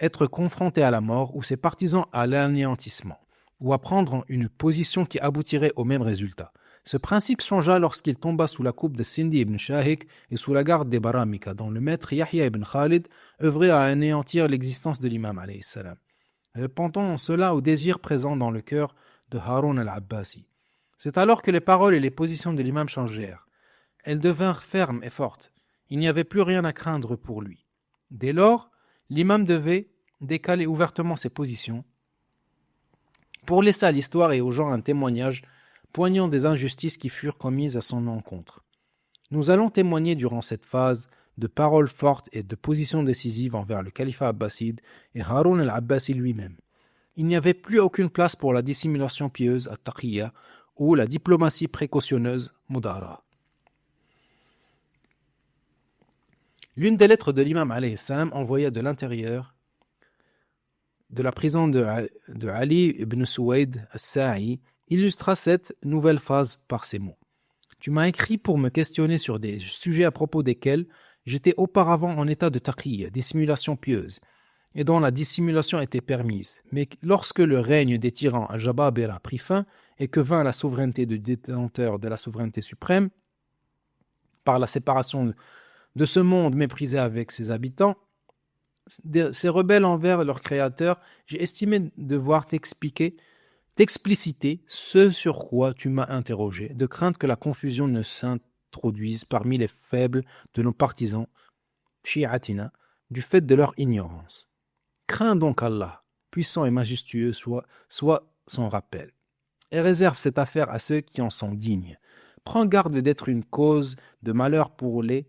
être confronté à la mort ou ses partisans à l'anéantissement, ou à prendre une position qui aboutirait au même résultat. Ce principe changea lorsqu'il tomba sous la coupe de Sindi ibn Shahik et sous la garde des Baramika, dont le maître Yahya ibn Khalid œuvrait à anéantir l'existence de l'imam alayhi salam, répondant cela au désir présent dans le cœur de Haroun al-Abbasi. C'est alors que les paroles et les positions de l'imam changèrent. Elles devinrent fermes et fortes. Il n'y avait plus rien à craindre pour lui. Dès lors, l'imam devait décaler ouvertement ses positions pour laisser à l'histoire et aux gens un témoignage poignant des injustices qui furent commises à son encontre. Nous allons témoigner durant cette phase de paroles fortes et de positions décisives envers le califat abbasside et Haroun al-Abbasi lui-même. Il n'y avait plus aucune place pour la dissimulation pieuse, at-taqiyya, ou la diplomatie précautionneuse, mudara. L'une des lettres de l'imam alayhi salam envoyée de l'intérieur de la prison de Ali ibn Suwaid as-Sa'i illustra cette nouvelle phase par ces mots. Tu m'as écrit pour me questionner sur des sujets à propos desquels j'étais auparavant en état de taqiyya, dissimulation pieuse, et dont la dissimulation était permise. Mais lorsque le règne des tyrans al-Jababira prit fin et que vint la souveraineté du détenteur de la souveraineté suprême, par la séparation de ce monde méprisé avec ses habitants, ces rebelles envers leur créateur, j'ai estimé devoir t'expliciter ce sur quoi tu m'as interrogé, de crainte que la confusion ne s'introduise parmi les faibles de nos partisans, shi'atina, du fait de leur ignorance. Crains donc Allah, puissant et majestueux soit son rappel, et réserve cette affaire à ceux qui en sont dignes. Prends garde d'être une cause de malheur pour les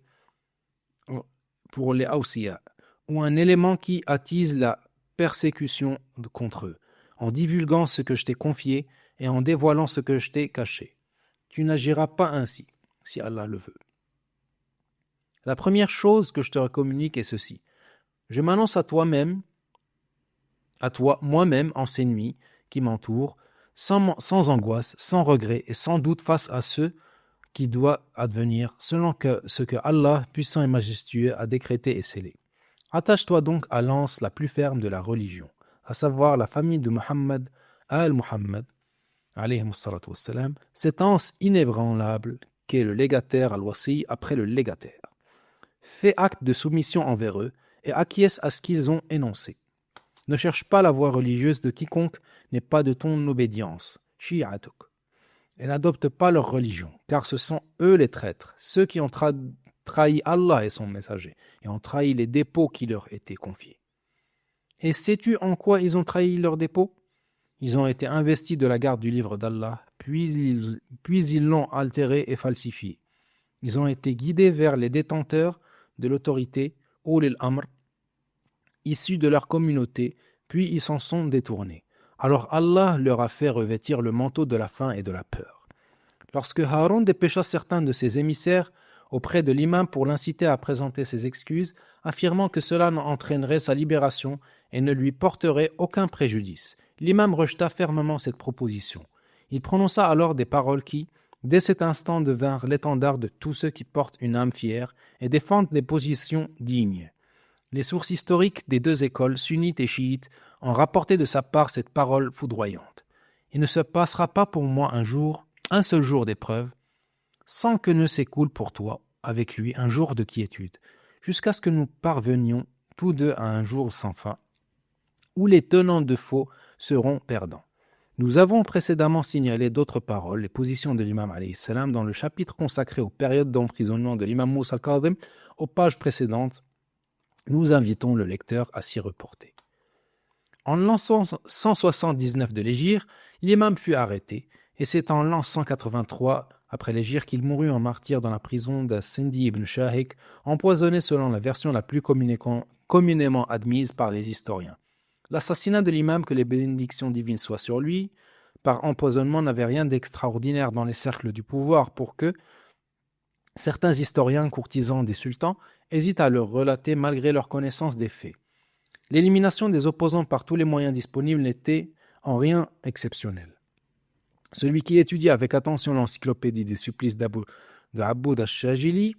awsiya, ou un élément qui attise la persécution contre eux, en divulguant ce que je t'ai confié et en dévoilant ce que je t'ai caché. Tu n'agiras pas ainsi, si Allah le veut. La première chose que je te communique est ceci. Je m'annonce à toi, moi-même, en ces nuits qui m'entourent, sans angoisse, sans regret et sans doute face à ce qui doit advenir, selon ce que Allah, puissant et majestueux, a décrété et scellé. Attache-toi donc à l'anse la plus ferme de la religion, à savoir la famille de Muhammad al-Muhammad, cette anse inébranlable qu'est le légataire al-Wasi après le légataire. Fais acte de soumission envers eux et acquiesce à ce qu'ils ont énoncé. Ne cherche pas la voie religieuse de quiconque n'est pas de ton obédience, shi'atuk, et n'adopte pas leur religion, car ce sont eux les traîtres, ceux qui ont trahi Allah et son messager, et ont trahi les dépôts qui leur étaient confiés. Et sais-tu en quoi ils ont trahi leurs dépôts ? Ils ont été investis de la garde du livre d'Allah, puis ils l'ont altéré et falsifié. Ils ont été guidés vers les détenteurs de l'autorité, Ulil Amr, issus de leur communauté, puis ils s'en sont détournés. Alors Allah leur a fait revêtir le manteau de la faim et de la peur. Lorsque Haroun dépêcha certains de ses émissaires auprès de l'imam pour l'inciter à présenter ses excuses, affirmant que cela entraînerait sa libération et ne lui porterait aucun préjudice, l'imam rejeta fermement cette proposition. Il prononça alors des paroles qui, dès cet instant, devinrent l'étendard de tous ceux qui portent une âme fière et défendent des positions dignes. Les sources historiques des deux écoles, sunnites et chiites, ont rapporté de sa part cette parole foudroyante. Il ne se passera pas pour moi un seul jour d'épreuve, sans que ne s'écoule pour toi, avec lui, un jour de quiétude, jusqu'à ce que nous parvenions tous deux à un jour sans fin, où les tenants de faux seront perdants. Nous avons précédemment signalé d'autres paroles, les positions de l'imam alayhi salam dans le chapitre consacré aux périodes d'emprisonnement de l'imam Moussa al-Kadhim, aux pages précédentes. Nous invitons le lecteur à s'y reporter. En l'an 179 de l'Hégire, l'imam fut arrêté, et c'est en l'an 183 après l'Hégire qu'il mourut en martyr dans la prison de Sindi ibn Shahik, empoisonné selon la version la plus communément admise par les historiens. L'assassinat de l'imam, que les bénédictions divines soient sur lui, par empoisonnement n'avait rien d'extraordinaire dans les cercles du pouvoir pour que certains historiens courtisans des sultans hésitent à le relater malgré leur connaissance des faits. L'élimination des opposants par tous les moyens disponibles n'était en rien exceptionnelle. Celui qui étudie avec attention l'encyclopédie des supplices d'Aboud al-Shajili,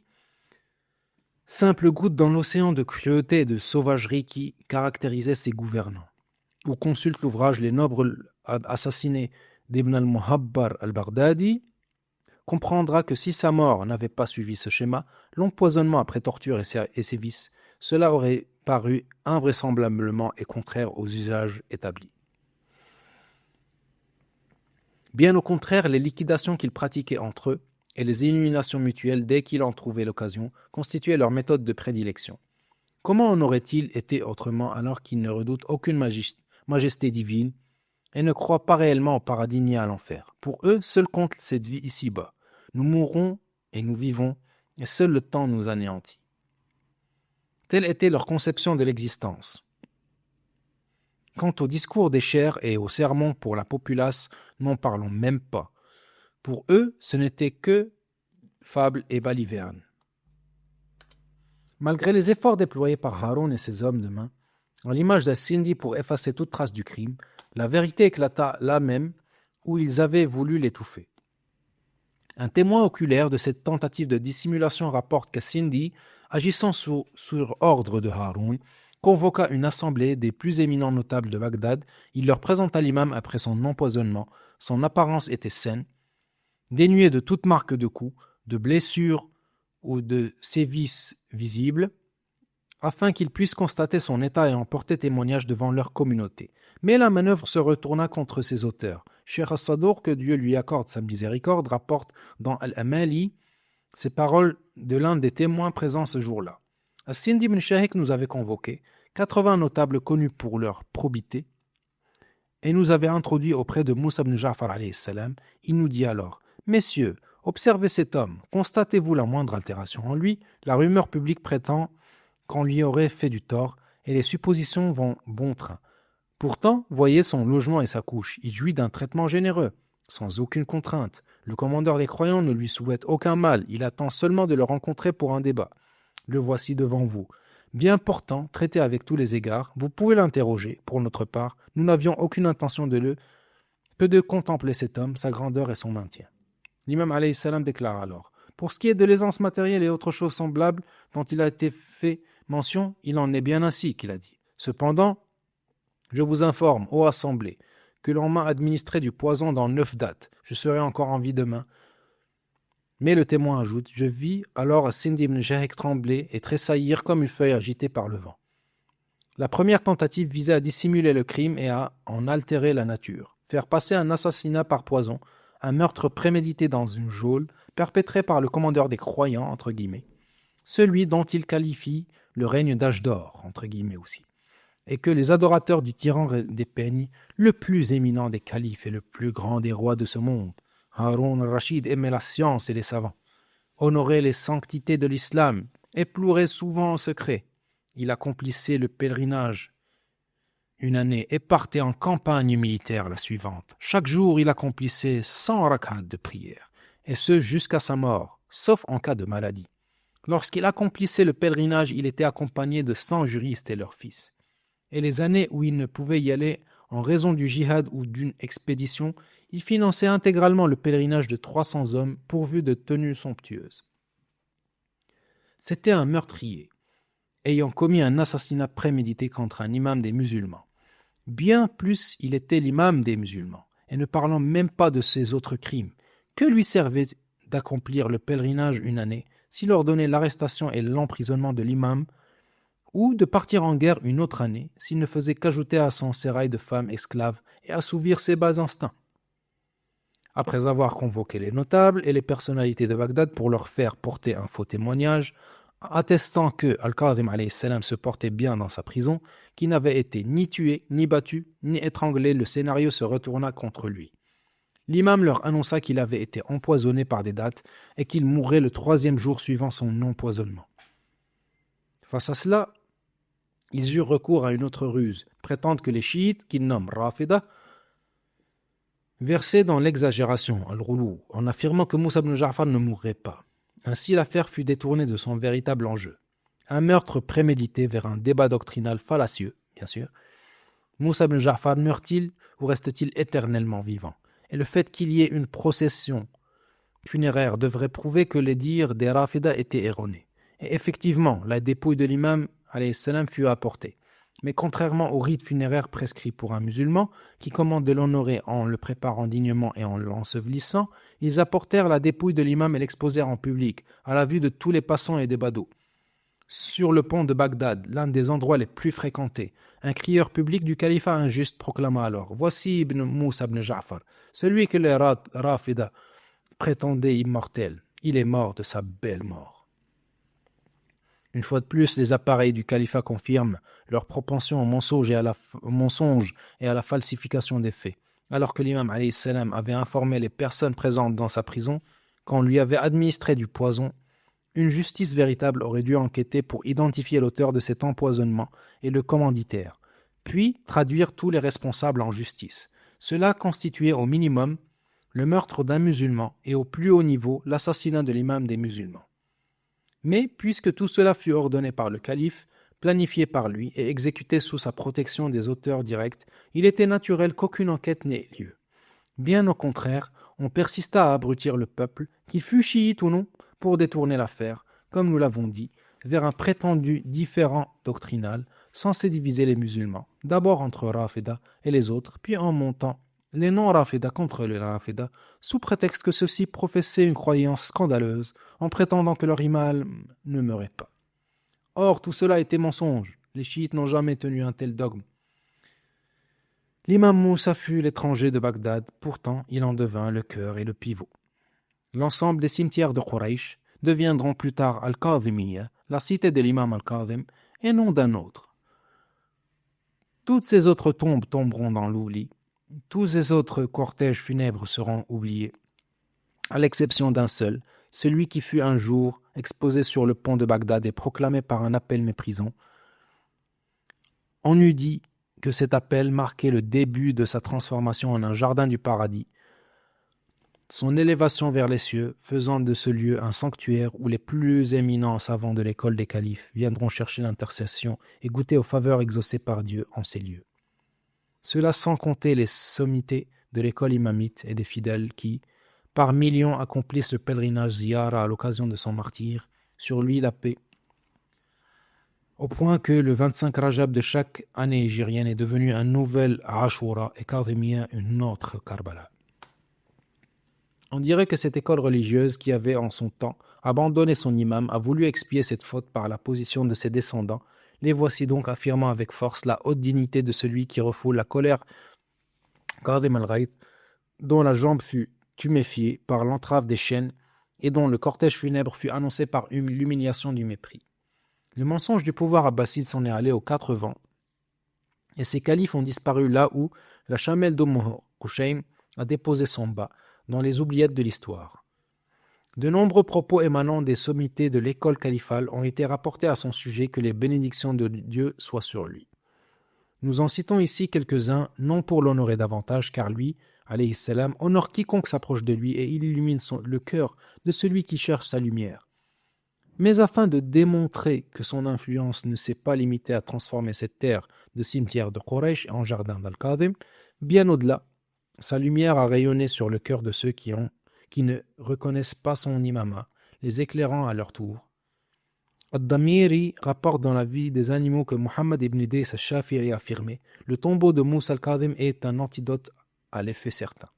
simple goutte dans l'océan de cruauté et de sauvagerie qui caractérisait ses gouvernants, ou consulte l'ouvrage Les nobles assassinés d'Ibn al-Muhabbar al-Baghdadi, comprendra que si sa mort n'avait pas suivi ce schéma, l'empoisonnement après torture et sévices, cela aurait paru invraisemblablement et contraire aux usages établis. Bien au contraire, les liquidations qu'ils pratiquaient entre eux et les éliminations mutuelles dès qu'ils en trouvaient l'occasion constituaient leur méthode de prédilection. Comment en aurait-il été autrement alors qu'ils ne redoutent aucune majesté divine et ne croient pas réellement au paradis ni à l'enfer? Pour eux, seul compte cette vie ici-bas. Nous mourrons et nous vivons, et seul le temps nous anéantit. Telle était leur conception de l'existence. Quant au discours des chers et aux sermons pour la populace, n'en parlons même pas. Pour eux, ce n'était que fables et balivernes. Malgré les efforts déployés par Haroun et ses hommes de main, à l'image d'Al-Sindi pour effacer toute trace du crime, la vérité éclata là même où ils avaient voulu l'étouffer. Un témoin oculaire de cette tentative de dissimulation rapporte qu'Al-Sindi, agissant sur ordre de Haroun, convoqua une assemblée des plus éminents notables de Bagdad. Il leur présenta l'imam après son empoisonnement. Son apparence était saine, dénuée de toute marque de coups, de blessures ou de sévices visibles, afin qu'ils puissent constater son état et en porter témoignage devant leur communauté. Mais la manœuvre se retourna contre ses auteurs. Cheikh As-Sadour, que Dieu lui accorde sa miséricorde, rapporte dans Al-Amali ces paroles de l'un des témoins présents ce jour-là. As-Sindi ibn Shahik nous avait convoqués, 80 notables connus pour leur probité, et nous avait introduits auprès de Moussa ibn Ja'far alayhi salam. Il nous dit alors: Messieurs, observez cet homme, constatez-vous la moindre altération en lui? La rumeur publique prétend qu'on lui aurait fait du tort, et les suppositions vont bon train. Pourtant, voyez son logement et sa couche, il jouit d'un traitement généreux, sans aucune contrainte. Le commandeur des croyants ne lui souhaite aucun mal, il attend seulement de le rencontrer pour un débat. Le voici devant vous. Bien portant, traité avec tous les égards, vous pouvez l'interroger. Pour notre part, nous n'avions aucune intention que de contempler cet homme, sa grandeur et son maintien. L'imam alayhi salam déclare alors: Pour ce qui est de l'aisance matérielle et autres choses semblables dont il a été fait mention, il en est bien ainsi, qu'il a dit. Cependant, je vous informe, ô assemblée, que l'on m'a administré du poison dans 9 dates. Je serai encore en vie demain. Mais le témoin ajoute: Je vis alors As-Sindi ibn Shahik trembler et tressaillir comme une feuille agitée par le vent. La première tentative visait à dissimuler le crime et à en altérer la nature, faire passer un assassinat par poison, un meurtre prémédité dans une geôle, perpétré par le commandeur des croyants, entre guillemets, celui dont il qualifie le règne d'âge d'or, entre guillemets aussi, et que les adorateurs du tyran dépeignent, le plus éminent des califes et le plus grand des rois de ce monde. Haroun al-Rachid aimait la science et les savants, honorait les sanctités de l'islam et pleurait souvent en secret. Il accomplissait le pèlerinage une année et partait en campagne militaire la suivante. Chaque jour, il accomplissait 100 rak'at de prière, et ce jusqu'à sa mort, sauf en cas de maladie. Lorsqu'il accomplissait le pèlerinage, il était accompagné de 100 juristes et leurs fils. Et les années où il ne pouvait y aller en raison du jihad ou d'une expédition, il finançait intégralement le pèlerinage de 300 hommes pourvus de tenues somptueuses. C'était un meurtrier, ayant commis un assassinat prémédité contre un imam des musulmans. Bien plus, il était l'imam des musulmans, et ne parlant même pas de ses autres crimes. Que lui servait d'accomplir le pèlerinage une année, s'il ordonnait l'arrestation et l'emprisonnement de l'imam, ou de partir en guerre une autre année, s'il ne faisait qu'ajouter à son sérail de femmes esclaves et assouvir ses bas instincts? Après avoir convoqué les notables et les personnalités de Bagdad pour leur faire porter un faux témoignage, attestant que Al-Qadhim alayhi salam se portait bien dans sa prison, qu'il n'avait été ni tué, ni battu, ni étranglé, le scénario se retourna contre lui. L'imam leur annonça qu'il avait été empoisonné par des dattes et qu'il mourrait le 3e jour suivant son empoisonnement. Face à cela, ils eurent recours à une autre ruse, prétendent que les chiites, qu'ils nomment Rafida, versaient dans l'exagération, al-Ghulou, en affirmant que Moussa ibn Ja'far ne mourrait pas. Ainsi, l'affaire fut détournée de son véritable enjeu. Un meurtre prémédité vers un débat doctrinal fallacieux, bien sûr. Moussa ibn Ja'far meurt-il ou reste-t-il éternellement vivant? Et le fait qu'il y ait une procession funéraire devrait prouver que les dires des Rafida étaient erronés. Et effectivement, la dépouille de l'imam alayhi salam fut apportée. Mais contrairement au rite funéraire prescrit pour un musulman, qui commande de l'honorer en le préparant dignement et en l'ensevelissant, ils apportèrent la dépouille de l'imam et l'exposèrent en public, à la vue de tous les passants et des badauds. Sur le pont de Bagdad, l'un des endroits les plus fréquentés, un crieur public du califat injuste proclama alors « Voici Ibn Moussa ibn Ja'far, celui que les Rafida prétendaient immortel. Il est mort de sa belle mort. » Une fois de plus, les appareils du califat confirment leur propension au mensonge et à la falsification des faits. Alors que l'imam alayhi salam avait informé les personnes présentes dans sa prison qu'on lui avait administré du poison, une justice véritable aurait dû enquêter pour identifier l'auteur de cet empoisonnement et le commanditaire, puis traduire tous les responsables en justice. Cela constituait au minimum le meurtre d'un musulman et au plus haut niveau l'assassinat de l'imam des musulmans. Mais puisque tout cela fut ordonné par le calife, planifié par lui et exécuté sous sa protection des auteurs directs, il était naturel qu'aucune enquête n'ait lieu. Bien au contraire, on persista à abrutir le peuple, qu'il fût chiite ou non, pour détourner l'affaire, comme nous l'avons dit, vers un prétendu différend doctrinal censé diviser les musulmans, d'abord entre Rafida et les autres, puis en montant les non-Rafida contre les Rafida, sous prétexte que ceux-ci professaient une croyance scandaleuse, en prétendant que leur imam ne meurait pas. Or, tout cela était mensonge. Les chiites n'ont jamais tenu un tel dogme. L'imam Moussa fut l'étranger de Bagdad, pourtant il en devint le cœur et le pivot. L'ensemble des cimetières de Quraysh deviendront plus tard Al-Kadhimiyya, la cité de l'imam Al-Kadhim, et non d'un autre. Toutes ces autres tombes tomberont dans l'oubli. Tous ces autres cortèges funèbres seront oubliés, à l'exception d'un seul, celui qui fut un jour exposé sur le pont de Bagdad et proclamé par un appel méprisant. On eût dit que cet appel marquait le début de sa transformation en un jardin du paradis, son élévation vers les cieux faisant de ce lieu un sanctuaire où les plus éminents savants de l'école des califes viendront chercher l'intercession et goûter aux faveurs exaucées par Dieu en ces lieux. Cela sans compter les sommités de l'école imamite et des fidèles qui, par millions, accomplissent le pèlerinage ziyara à l'occasion de son martyre, sur lui la paix, au point que le 25 Rajab de chaque année hégirienne est devenu un nouvel Ashura et Kadhimiyya une autre Karbala. On dirait que cette école religieuse qui avait en son temps abandonné son imam a voulu expier cette faute par la position de ses descendants. Les voici donc affirmant avec force la haute dignité de celui qui refoule la colère Kadhim al-Ghayth, dont la jambe fut tuméfiée par l'entrave des chaînes et dont le cortège funèbre fut annoncé par l'humiliation du mépris. Le mensonge du pouvoir abbasside s'en est allé aux quatre vents et ses califes ont disparu là où la chamelle Qushaym a déposé son bas, dans les oubliettes de l'histoire. De nombreux propos émanant des sommités de l'école califale ont été rapportés à son sujet, que les bénédictions de Dieu soient sur lui. Nous en citons ici quelques-uns, non pour l'honorer davantage, car lui, alayhi salam, honore quiconque s'approche de lui et il illumine le cœur de celui qui cherche sa lumière. Mais afin de démontrer que son influence ne s'est pas limitée à transformer cette terre de cimetière de Quraysh en jardin d'Al-Kadhim, bien au-delà, sa lumière a rayonné sur le cœur de ceux qui ne reconnaissent pas son imama, les éclairant à leur tour. Ad-Damiri rapporte dans la vie des animaux que Muhammad ibn Idris al-Shafi'i a affirmé « Le tombeau de Moussa al-Kadhim est un antidote à l'effet certain ».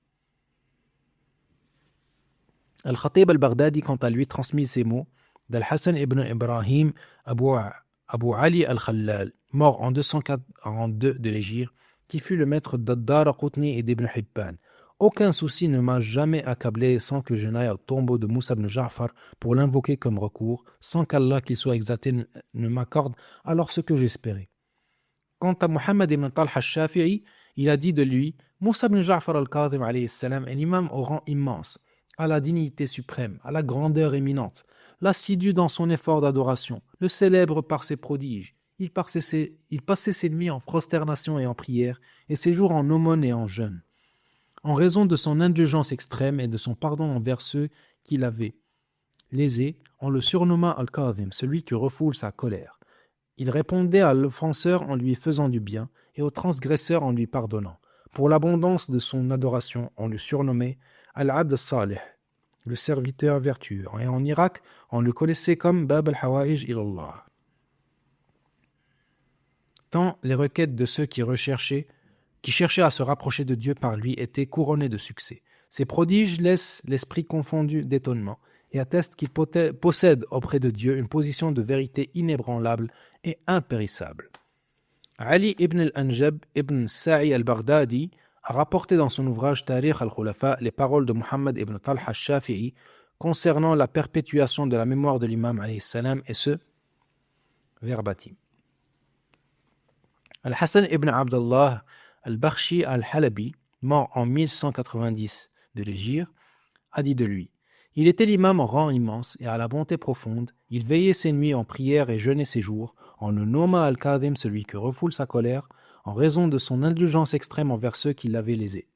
Al-Khatib al-Baghdadi, quant à lui, transmet ces mots d'Al-Hassan ibn Ibrahim Abu Ali al-Khallal, mort en 242 de l'Hégire, qui fut le maître d'Ad-Daraqutni et d'Ibn Hibban. Aucun souci ne m'a jamais accablé sans que je n'aille au tombeau de Moussa ibn Ja'far pour l'invoquer comme recours, sans qu'Allah qu'il soit exalté ne m'accorde alors ce que j'espérais. Quant à Muhammad ibn Talha al-Shafi'i, il a dit de lui « Moussa ibn Ja'far al-Kadhim alayhi salam est l'imam au rang immense, à la dignité suprême, à la grandeur éminente, l'assidu dans son effort d'adoration, le célèbre par ses prodiges. Il passait ses nuits en prosternation et en prière, et ses jours en aumône et en jeûne. En raison de son indulgence extrême et de son pardon envers ceux qui l'avaient lésé, on le surnomma Al-Kadhim, celui qui refoule sa colère. Il répondait à l'offenseur en lui faisant du bien et au transgresseur en lui pardonnant. Pour l'abondance de son adoration, on le surnommait Al-Abd al-Salih, le serviteur vertueux. Et en Irak, on le connaissait comme Bab al-Hawa'ij ilallah. Tant les requêtes de ceux qui cherchaient à se rapprocher de Dieu par lui étaient couronnées de succès. Ces prodiges laissent l'esprit confondu d'étonnement et attestent qu'il possède auprès de Dieu une position de vérité inébranlable et impérissable. Ali ibn al-Anjab ibn Sa'i al-Baghdadi a rapporté dans son ouvrage Tarikh al-Khulafa les paroles de Muhammad ibn Talha al-Shafi'i concernant la perpétuation de la mémoire de l'imam alayhi salam et ce verbatim. Al-Hassan ibn Abdullah al-Bakhshi al-Halabi, mort en 1190 de l'Hégire, a dit de lui: il était l'imam en rang immense et à la bonté profonde, il veillait ses nuits en prière et jeûnait ses jours, on le nomma al-Kadhim, celui qui refoule sa colère, en raison de son indulgence extrême envers ceux qui l'avaient lésé.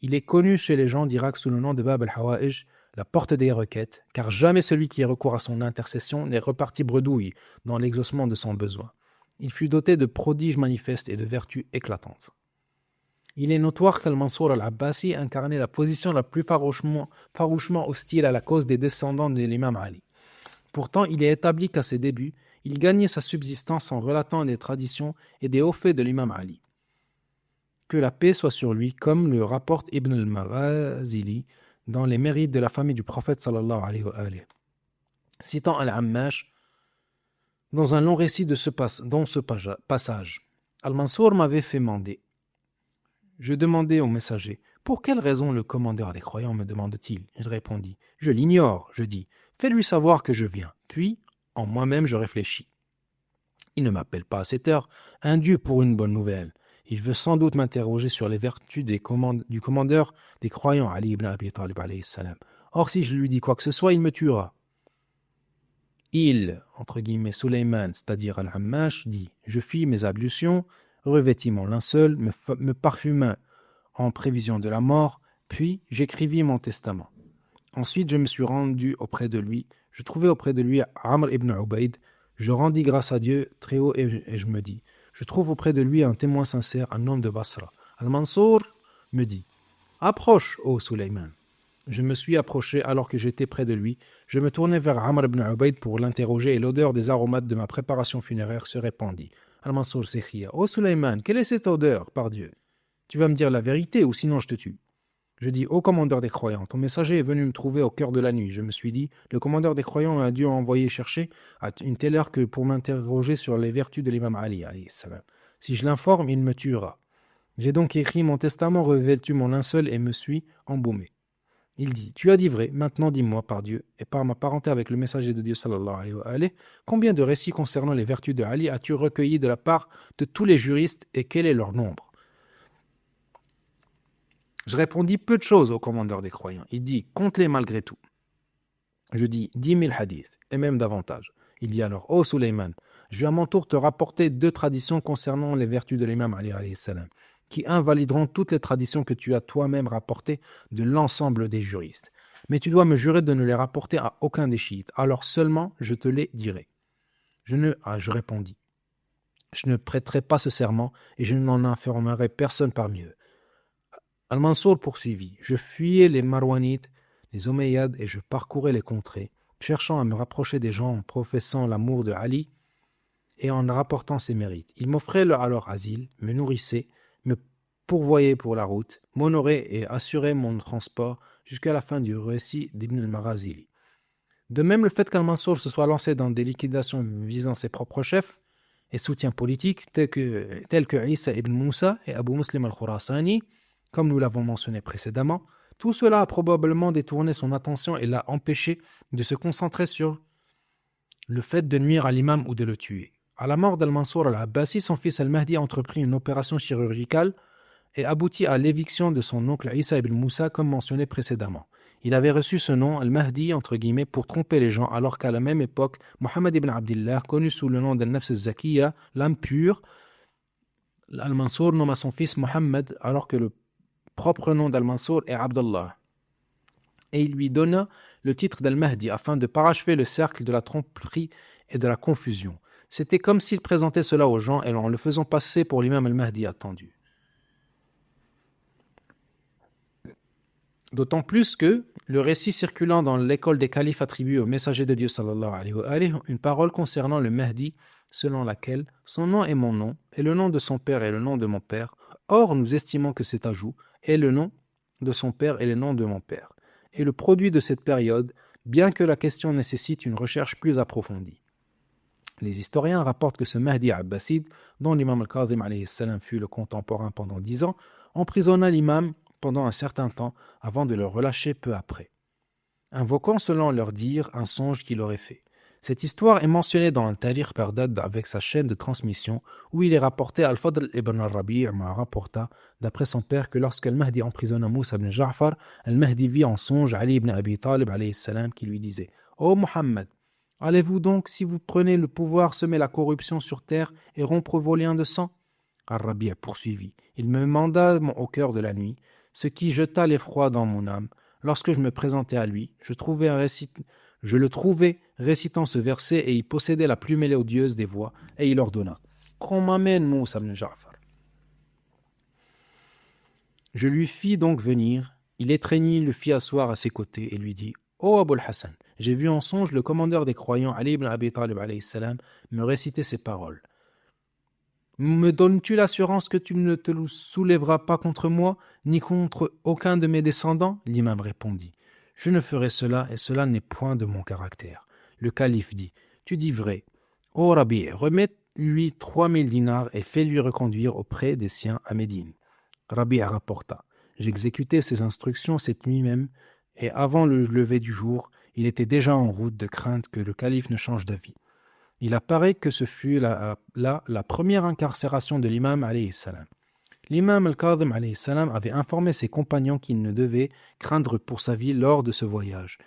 Il est connu chez les gens d'Irak sous le nom de Bab al-Hawa'ij, la porte des requêtes, car jamais celui qui recourt à son intercession n'est reparti bredouille dans l'exaucement de son besoin. Il fut doté de prodiges manifestes et de vertus éclatantes. Il est notoire qu'Al-Mansour al-Abbasi incarnait la position la plus farouchement hostile à la cause des descendants de l'imam Ali. Pourtant, il est établi qu'à ses débuts, il gagnait sa subsistance en relatant des traditions et des hauts faits de l'imam Ali. Que la paix soit sur lui, comme le rapporte Ibn al-Maghazili dans les mérites de la famille du prophète sallallahu alayhi wa alayhi. Citant Al-Ammash, dans un long récit de ce passage, Al-Mansour m'avait fait mander. Je demandai au messager: pour quelle raison le commandeur des croyants me demande-t-il? Il répondit: je l'ignore. Je dis: fais-lui savoir que je viens. Puis, en moi-même, je réfléchis. Il ne m'appelle pas à cette heure, un dieu pour une bonne nouvelle. Il veut sans doute m'interroger sur les vertus du commandeur des croyants, Ali ibn Abi Talib alayhi salam. Or, si je lui dis quoi que ce soit, il me tuera. Il, entre guillemets, Sulayman, c'est-à-dire Al-Hammash, dit: je fis mes ablutions, revêtis mon linceul, me parfuma en prévision de la mort, puis j'écrivis mon testament. Ensuite, je me suis rendu auprès de lui. Je trouvai auprès de lui Amr ibn Ubayd. Je rendis grâce à Dieu très haut et je me dis: je trouve auprès de lui un témoin sincère, un homme de Basra. Al-Mansour me dit: approche, ô Sulayman. Je me suis approché alors que j'étais près de lui. Je me tournai vers Amr ibn Ubayd pour l'interroger et l'odeur des aromates de ma préparation funéraire se répandit. Al-Mansour s'écria: ô Sulayman, quelle est cette odeur, par Dieu? Tu vas me dire la vérité ou sinon je te tue. Je dis: ô commandeur des croyants, ton messager est venu me trouver au cœur de la nuit. Je me suis dit: le commandeur des croyants a dû envoyer chercher à une telle heure que pour m'interroger sur les vertus de l'imam Ali alayhi salam. Si je l'informe, il me tuera. J'ai donc écrit mon testament, revêtu mon linceul et me suis embaumé. Il dit: tu as dit vrai, maintenant dis-moi par Dieu et par ma parenté avec le messager de Dieu sallallahu alayhi wa alayhi, combien de récits concernant les vertus de Ali as-tu recueilli de la part de tous les juristes et quel est leur nombre? Je répondis peu de choses au commandeur des croyants. Il dit: compte-les malgré tout. Je dis 10 000 hadiths, et même davantage. Il dit alors: ô Sulayman, je vais à mon tour te rapporter 2 traditions concernant les vertus de l'imam Ali alayhi salam, qui invalideront toutes les traditions que tu as toi-même rapportées de l'ensemble des juristes. Mais tu dois me jurer de ne les rapporter à aucun des chiites, alors seulement je te les dirai. Je répondis: je ne prêterai pas ce serment et je n'en informerai personne parmi eux. Al-Mansour poursuivit: je fuyais les Marwanites, les Omeyyades et je parcourais les contrées, cherchant à me rapprocher des gens en professant l'amour de Ali et en rapportant ses mérites. Ils m'offraient alors asile, me nourrissaient, me pourvoyaient pour la route, m'honoraient et assuraient mon transport jusqu'à la fin du récit d'Ibn al-Maghazili. De même, le fait qu'Al-Mansour se soit lancé dans des liquidations visant ses propres chefs et soutiens politiques tels que Isa ibn Moussa et Abu Muslim al-Khurasani, comme nous l'avons mentionné précédemment, tout cela a probablement détourné son attention et l'a empêché de se concentrer sur le fait de nuire à l'imam ou de le tuer. À la mort d'Al-Mansour al-Abbasi, son fils Al-Mahdi entreprit une opération chirurgicale et aboutit à l'éviction de son oncle Isa ibn Moussa comme mentionné précédemment. Il avait reçu ce nom, Al-Mahdi, entre guillemets, pour tromper les gens, alors qu'à la même époque, Mohammed ibn Abdillah, connu sous le nom d'Al-Nafs al-Zakiyya, l'âme pure, Al-Mansour nomma son fils Mohammed, alors que le propre nom d'Al-Mansour est Abdallah. Et il lui donna le titre d'Al-Mahdi afin de parachever le cercle de la tromperie et de la confusion. C'était comme s'il présentait cela aux gens et en le faisant passer pour l'imam al-Mahdi attendu. D'autant plus que le récit circulant dans l'école des califes attribue au messager de Dieu sallallahu alayhi wa alihi une parole concernant le Mahdi selon laquelle son nom est mon nom et le nom de son père est le nom de mon père. Or, nous estimons que cet ajout est le nom de son père et le nom de mon père. Et le produit de cette période, bien que la question nécessite une recherche plus approfondie. Les historiens rapportent que ce Mahdi abbasside, dont l'imam al-Kazim alayhi salam fut le contemporain pendant 10 ans, emprisonna l'imam pendant un certain temps avant de le relâcher peu après, invoquant selon leur dire un songe qu'il aurait fait. Cette histoire est mentionnée dans un Tarikh par Dad avec sa chaîne de transmission où il est rapporté Al-Fadl ibn al-Rabi' rapporta d'après son père que lorsque Al-Mahdi emprisonna Moussa ibn Ja'far, Al-Mahdi vit en songe Ali ibn Abi Talib alayhi salam qui lui disait « Ô Muhammad, allez-vous donc, si vous prenez le pouvoir, semer la corruption sur terre et rompre vos liens de sang ?» Al-Rabi' poursuivit « Il me manda au cœur de la nuit, ce qui jeta l'effroi dans mon âme. Lorsque je me présentais à lui, je le trouvais récitant ce verset et il possédait la plus mélodieuse des voix et il ordonna « Qu'on m'amène Moussa ibn Ja'far. » Je lui fis donc venir, il étreignit, le fit asseoir à ses côtés et lui dit « Ô Abul Hassan, j'ai vu en songe le commandeur des croyants Ali ibn Abi Talib alayhi salam me réciter ces paroles. Me donnes-tu l'assurance que tu ne te soulèveras pas contre moi, ni contre aucun de mes descendants ?» L'imam répondit « Je ne ferai cela, et cela n'est point de mon caractère. » Le calife dit « Tu dis vrai. Ô Rabi, remets-lui 3000 dinars et fais-lui reconduire auprès des siens à Médine. » Rabi rapporta « J'exécutais ces instructions cette nuit même, et avant le lever du jour, il était déjà en route de crainte que le calife ne change d'avis. Il apparaît que ce fut la première incarcération de l'imam alayhi salam. L'imam al-Kadhim alayhi salam avait informé ses compagnons qu'il ne devait craindre pour sa vie lors de ce voyage.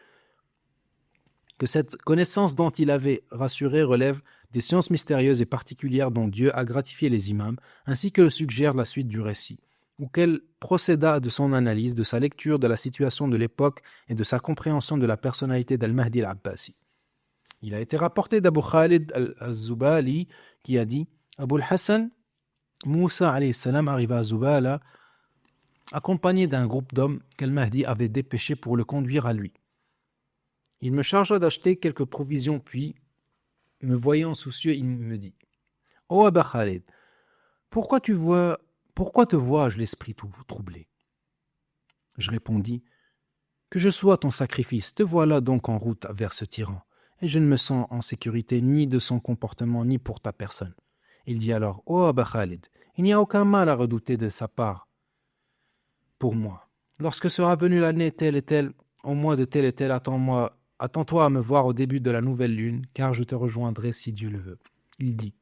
Que cette connaissance dont il avait rassuré relève des sciences mystérieuses et particulières dont Dieu a gratifié les imams, ainsi que le suggère la suite du récit, ou qu'elle procéda de son analyse, de sa lecture de la situation de l'époque et de sa compréhension de la personnalité d'Al-Mahdi al-Abbasi. Il a été rapporté d'Abu Khalid al-Zubali qui a dit « Abu al-Hassan, Moussa alayhi salam arriva à Zubala accompagné d'un groupe d'hommes qu'Al-Mahdi avait dépêchés pour le conduire à lui. Il me chargea d'acheter quelques provisions, puis, me voyant soucieux, il me dit « Ô Abu Khalid, pourquoi te vois-je l'esprit troublé ?» Je répondis « Que je sois ton sacrifice, te voilà donc en route vers ce tyran. Et je ne me sens en sécurité ni de son comportement ni pour ta personne. » Il dit alors « Ô Abu Khalid, il n'y a aucun mal à redouter de sa part pour moi. Lorsque sera venue l'année telle et telle, au mois de tel et tel, attends-toi à me voir au début de la nouvelle lune, car je te rejoindrai si Dieu le veut. » Il dit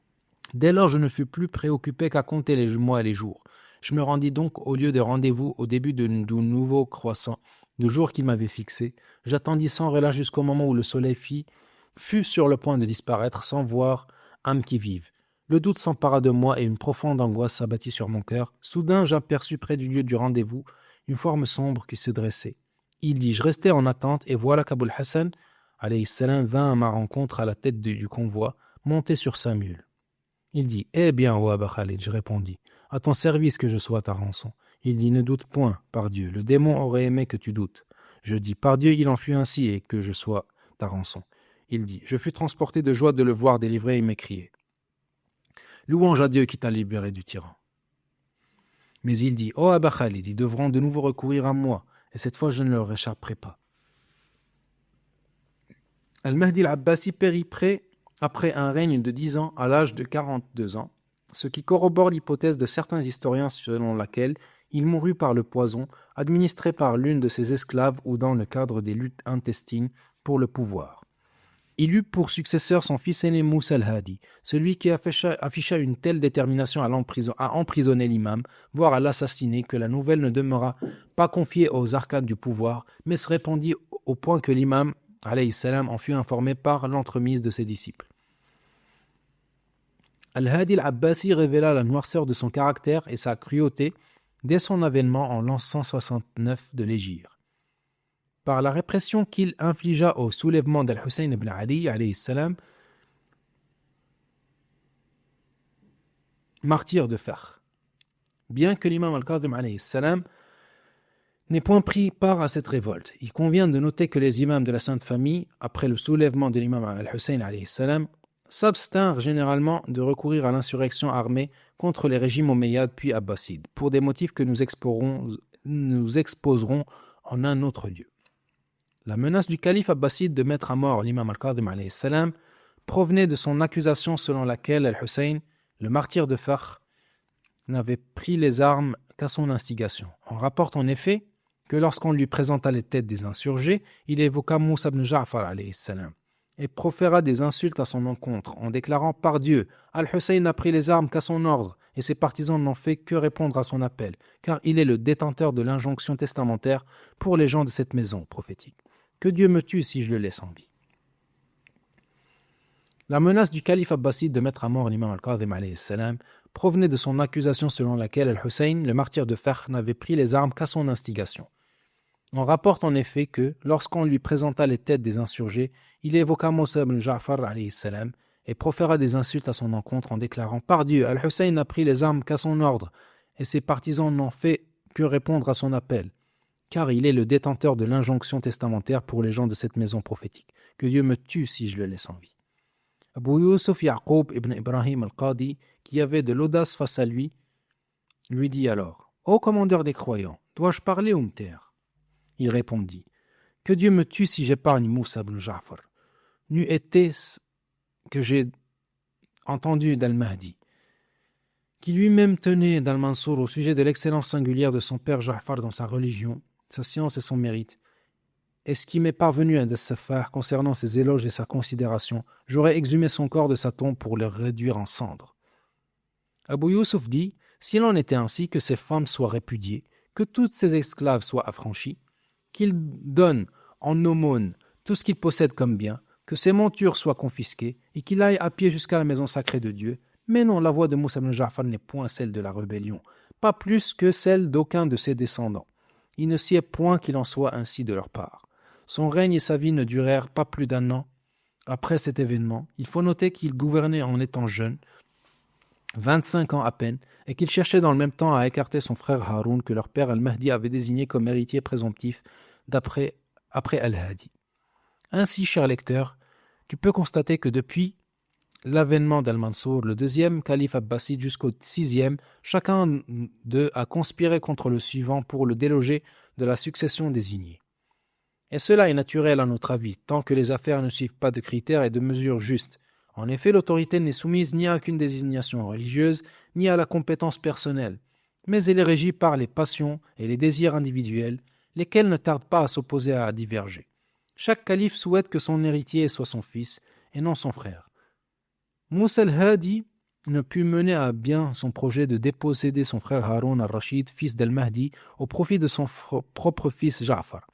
« Dès lors, je ne fus plus préoccupé qu'à compter les mois et les jours. Je me rendis donc au lieu de rendez-vous au début du nouveau croissant, le jour qu'il m'avait fixé. J'attendis sans relâche jusqu'au moment où le soleil fut sur le point de disparaître sans voir âme qui vive. Le doute s'empara de moi et une profonde angoisse s'abattit sur mon cœur. Soudain, j'aperçus près du lieu du rendez-vous une forme sombre qui se dressait. Il dit, je restais en attente et voilà qu'Abul Hassan alayhi salam vint à ma rencontre à la tête du convoi, monté sur sa mule. Il dit, eh bien, ô Abu Khalid, je répondis, à ton service que je sois ta rançon. Il dit, ne doute point, par Dieu, le démon aurait aimé que tu doutes. Je dis, par Dieu, il en fut ainsi et que je sois ta rançon. Il dit, je fus transporté de joie de le voir délivré et m'écrier. Louange à Dieu qui t'a libéré du tyran. Mais il dit, ô Abu Khalid, ils devront de nouveau recourir à moi, et cette fois je ne leur échapperai pas. Al-Mahdi al-Abbasi périt après un règne de 10 ans à l'âge de 42 ans, ce qui corrobore l'hypothèse de certains historiens selon laquelle il mourut par le poison administré par l'une de ses esclaves ou dans le cadre des luttes intestines pour le pouvoir. Il eut pour successeur son fils aîné Moussa al-Hadi, celui qui afficha une telle détermination à emprisonner l'imam, voire à l'assassiner, que la nouvelle ne demeura pas confiée aux arcades du pouvoir, mais se répandit au point que l'imam alayhi salam en fut informé par l'entremise de ses disciples. Al-Hadi al-Abbasi révéla la noirceur de son caractère et sa cruauté dès son avènement en l'an 169 de l'Hégire. Par la répression qu'il infligea au soulèvement d'Al-Hussein ibn Ali alayhi salam, martyr de Fakhr. Bien que l'imam al-Kadhim alayhi salam n'ait point pris part à cette révolte, il convient de noter que les imams de la Sainte Famille, après le soulèvement de l'imam al-Hussein alayhi salam, s'abstinrent généralement de recourir à l'insurrection armée contre les régimes omeyyades puis abbassides, pour des motifs que nous exposerons en un autre lieu. La menace du calife abbasside de mettre à mort l'imam al-Kadhim alayhi salam provenait de son accusation selon laquelle al-Hussein, le martyr de Fakhr, n'avait pris les armes qu'à son instigation. On rapporte en effet que lorsqu'on lui présenta les têtes des insurgés, il évoqua Moussa ibn Ja'far alayhi salam et proféra des insultes à son encontre en déclarant « Par Dieu, Al-Hussein n'a pris les armes qu'à son ordre et ses partisans n'ont fait que répondre à son appel, car il est le détenteur de l'injonction testamentaire pour les gens de cette maison prophétique. Que Dieu me tue si je le laisse en vie. » La menace du calife abbasside de mettre à mort l'imam al-Kadhim alayhi salam provenait de son accusation selon laquelle Al-Hussein, le martyr de Fakhr, n'avait pris les armes qu'à son instigation. On rapporte en effet que, lorsqu'on lui présenta les têtes des insurgés, il évoqua Moussa ibn Ja'far alayhi salam et proféra des insultes à son encontre en déclarant « Par Dieu, Al-Hussein n'a pris les armes qu'à son ordre et ses partisans n'ont fait que répondre à son appel, car il est le détenteur de l'injonction testamentaire pour les gens de cette maison prophétique. Que Dieu me tue si je le laisse en vie. » Abu Yusuf Ya'qub ibn Ibrahim al-Qadi, qui avait de l'audace face à lui dit alors « Ô commandeur des croyants, dois-je parler ou me taire ?» Il répondit « Que Dieu me tue si j'épargne Moussa ibn Ja'far. N'eût été que j'ai entendu d'Al-Mahdi, qui lui-même tenait d'Al-Mansour au sujet de l'excellence singulière de son père Ja'far dans sa religion, sa science et son mérite. Et ce qui m'est parvenu à As-Saffar concernant ses éloges et sa considération, j'aurais exhumé son corps de sa tombe pour le réduire en cendres. » Abu Yusuf dit « S'il en était ainsi, que ses femmes soient répudiées, que toutes ses esclaves soient affranchies, qu'il donne en aumône tout ce qu'il possède comme bien, que ses montures soient confisquées et qu'il aille à pied jusqu'à la maison sacrée de Dieu. Mais non, la voix de Moussa ibn Ja'far n'est point celle de la rébellion, pas plus que celle d'aucun de ses descendants. Il ne sied point qu'il en soit ainsi de leur part. Son règne et sa vie ne durèrent pas plus d'1 an. Après cet événement, il faut noter qu'il gouvernait en étant jeune, 25 ans à peine, et qu'il cherchait dans le même temps à écarter son frère Haroun que leur père Al-Mahdi avait désigné comme héritier présomptif après Al-Hadi. Ainsi, cher lecteur, tu peux constater que depuis l'avènement d'Al-Mansour, le 2e calife abbasside jusqu'au 6e, chacun d'eux a conspiré contre le suivant pour le déloger de la succession désignée. Et cela est naturel à notre avis, tant que les affaires ne suivent pas de critères et de mesures justes. En effet, l'autorité n'est soumise ni à aucune désignation religieuse, ni à la compétence personnelle, mais elle est régie par les passions et les désirs individuels, lesquels ne tardent pas à s'opposer à diverger. Chaque calife souhaite que son héritier soit son fils, et non son frère. Moussa al-Hadi ne put mener à bien son projet de déposséder son frère Haroun al-Rashid, fils d'Al-Mahdi, au profit de son propre fils Ja'far.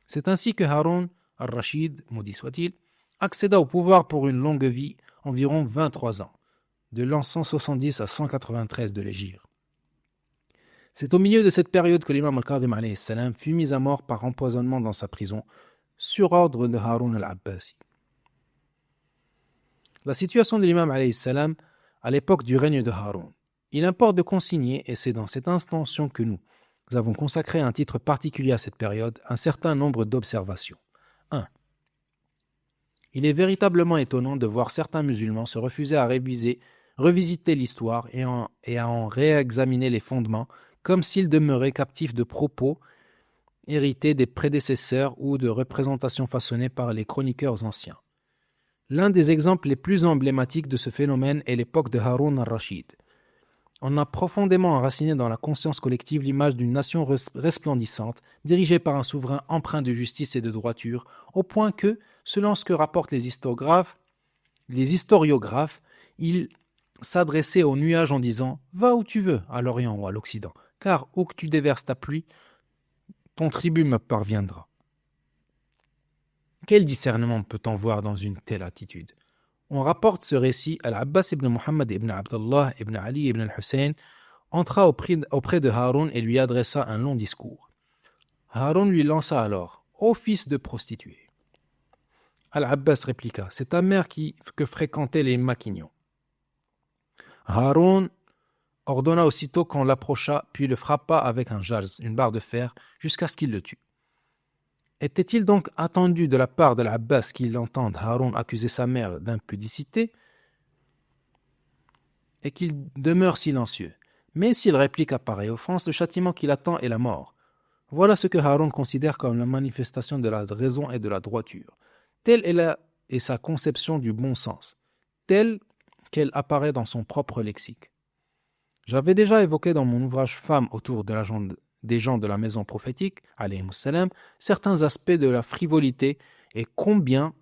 C'est ainsi que Haroun al-Rashid, maudit soit-il, accéda au pouvoir pour une longue vie, environ 23 ans, de l'an 170 à 193 de l'Hégire. C'est au milieu de cette période que l'imam al-Kadhim alayhi salam fut mis à mort par empoisonnement dans sa prison, sur ordre de Haroun al-Abbasi. La situation de l'imam alayhi salam à l'époque du règne de Haroun. Il importe de consigner, et c'est dans cette intention que nous avons consacré un titre particulier à cette période, un certain nombre d'observations. 1. Il est véritablement étonnant de voir certains musulmans se refuser à revisiter l'histoire et à en réexaminer les fondements, comme s'ils demeuraient captifs de propos hérités des prédécesseurs ou de représentations façonnées par les chroniqueurs anciens. L'un des exemples les plus emblématiques de ce phénomène est l'époque de Haroun al-Rashid. On a profondément enraciné dans la conscience collective l'image d'une nation resplendissante, dirigée par un souverain empreint de justice et de droiture, au point que, selon ce que rapportent les historiographes, il s'adressait au nuage en disant « Va où tu veux, à l'Orient ou à l'Occident, car où que tu déverses ta pluie, ton tribut me parviendra. » Quel discernement peut-on voir dans une telle attitude ? On rapporte ce récit, Al-Abbas ibn Muhammad ibn Abdullah ibn Ali ibn al-Hussein entra auprès de Haroun et lui adressa un long discours. Haroun lui lança alors « Ô fils de prostituée !» Al-Abbas répliqua « C'est ta mère que fréquentaient les maquignons. » Haroun ordonna aussitôt qu'on l'approcha, puis le frappa avec un jalz, une barre de fer, jusqu'à ce qu'il le tue. Était-il donc attendu de la part de l'Abbas qu'il entende Haroun accuser sa mère d'impudicité et qu'il demeure silencieux? Mais s'il réplique à pareille offense, le châtiment qui l'attend est la mort. Voilà ce que Haroun considère comme la manifestation de la raison et de la droiture. Telle est sa conception du bon sens, telle qu'elle apparaît dans son propre lexique. J'avais déjà évoqué dans mon ouvrage Femmes autour de des gens de la maison prophétique, alayhimus salam, certains aspects de la frivolité et combien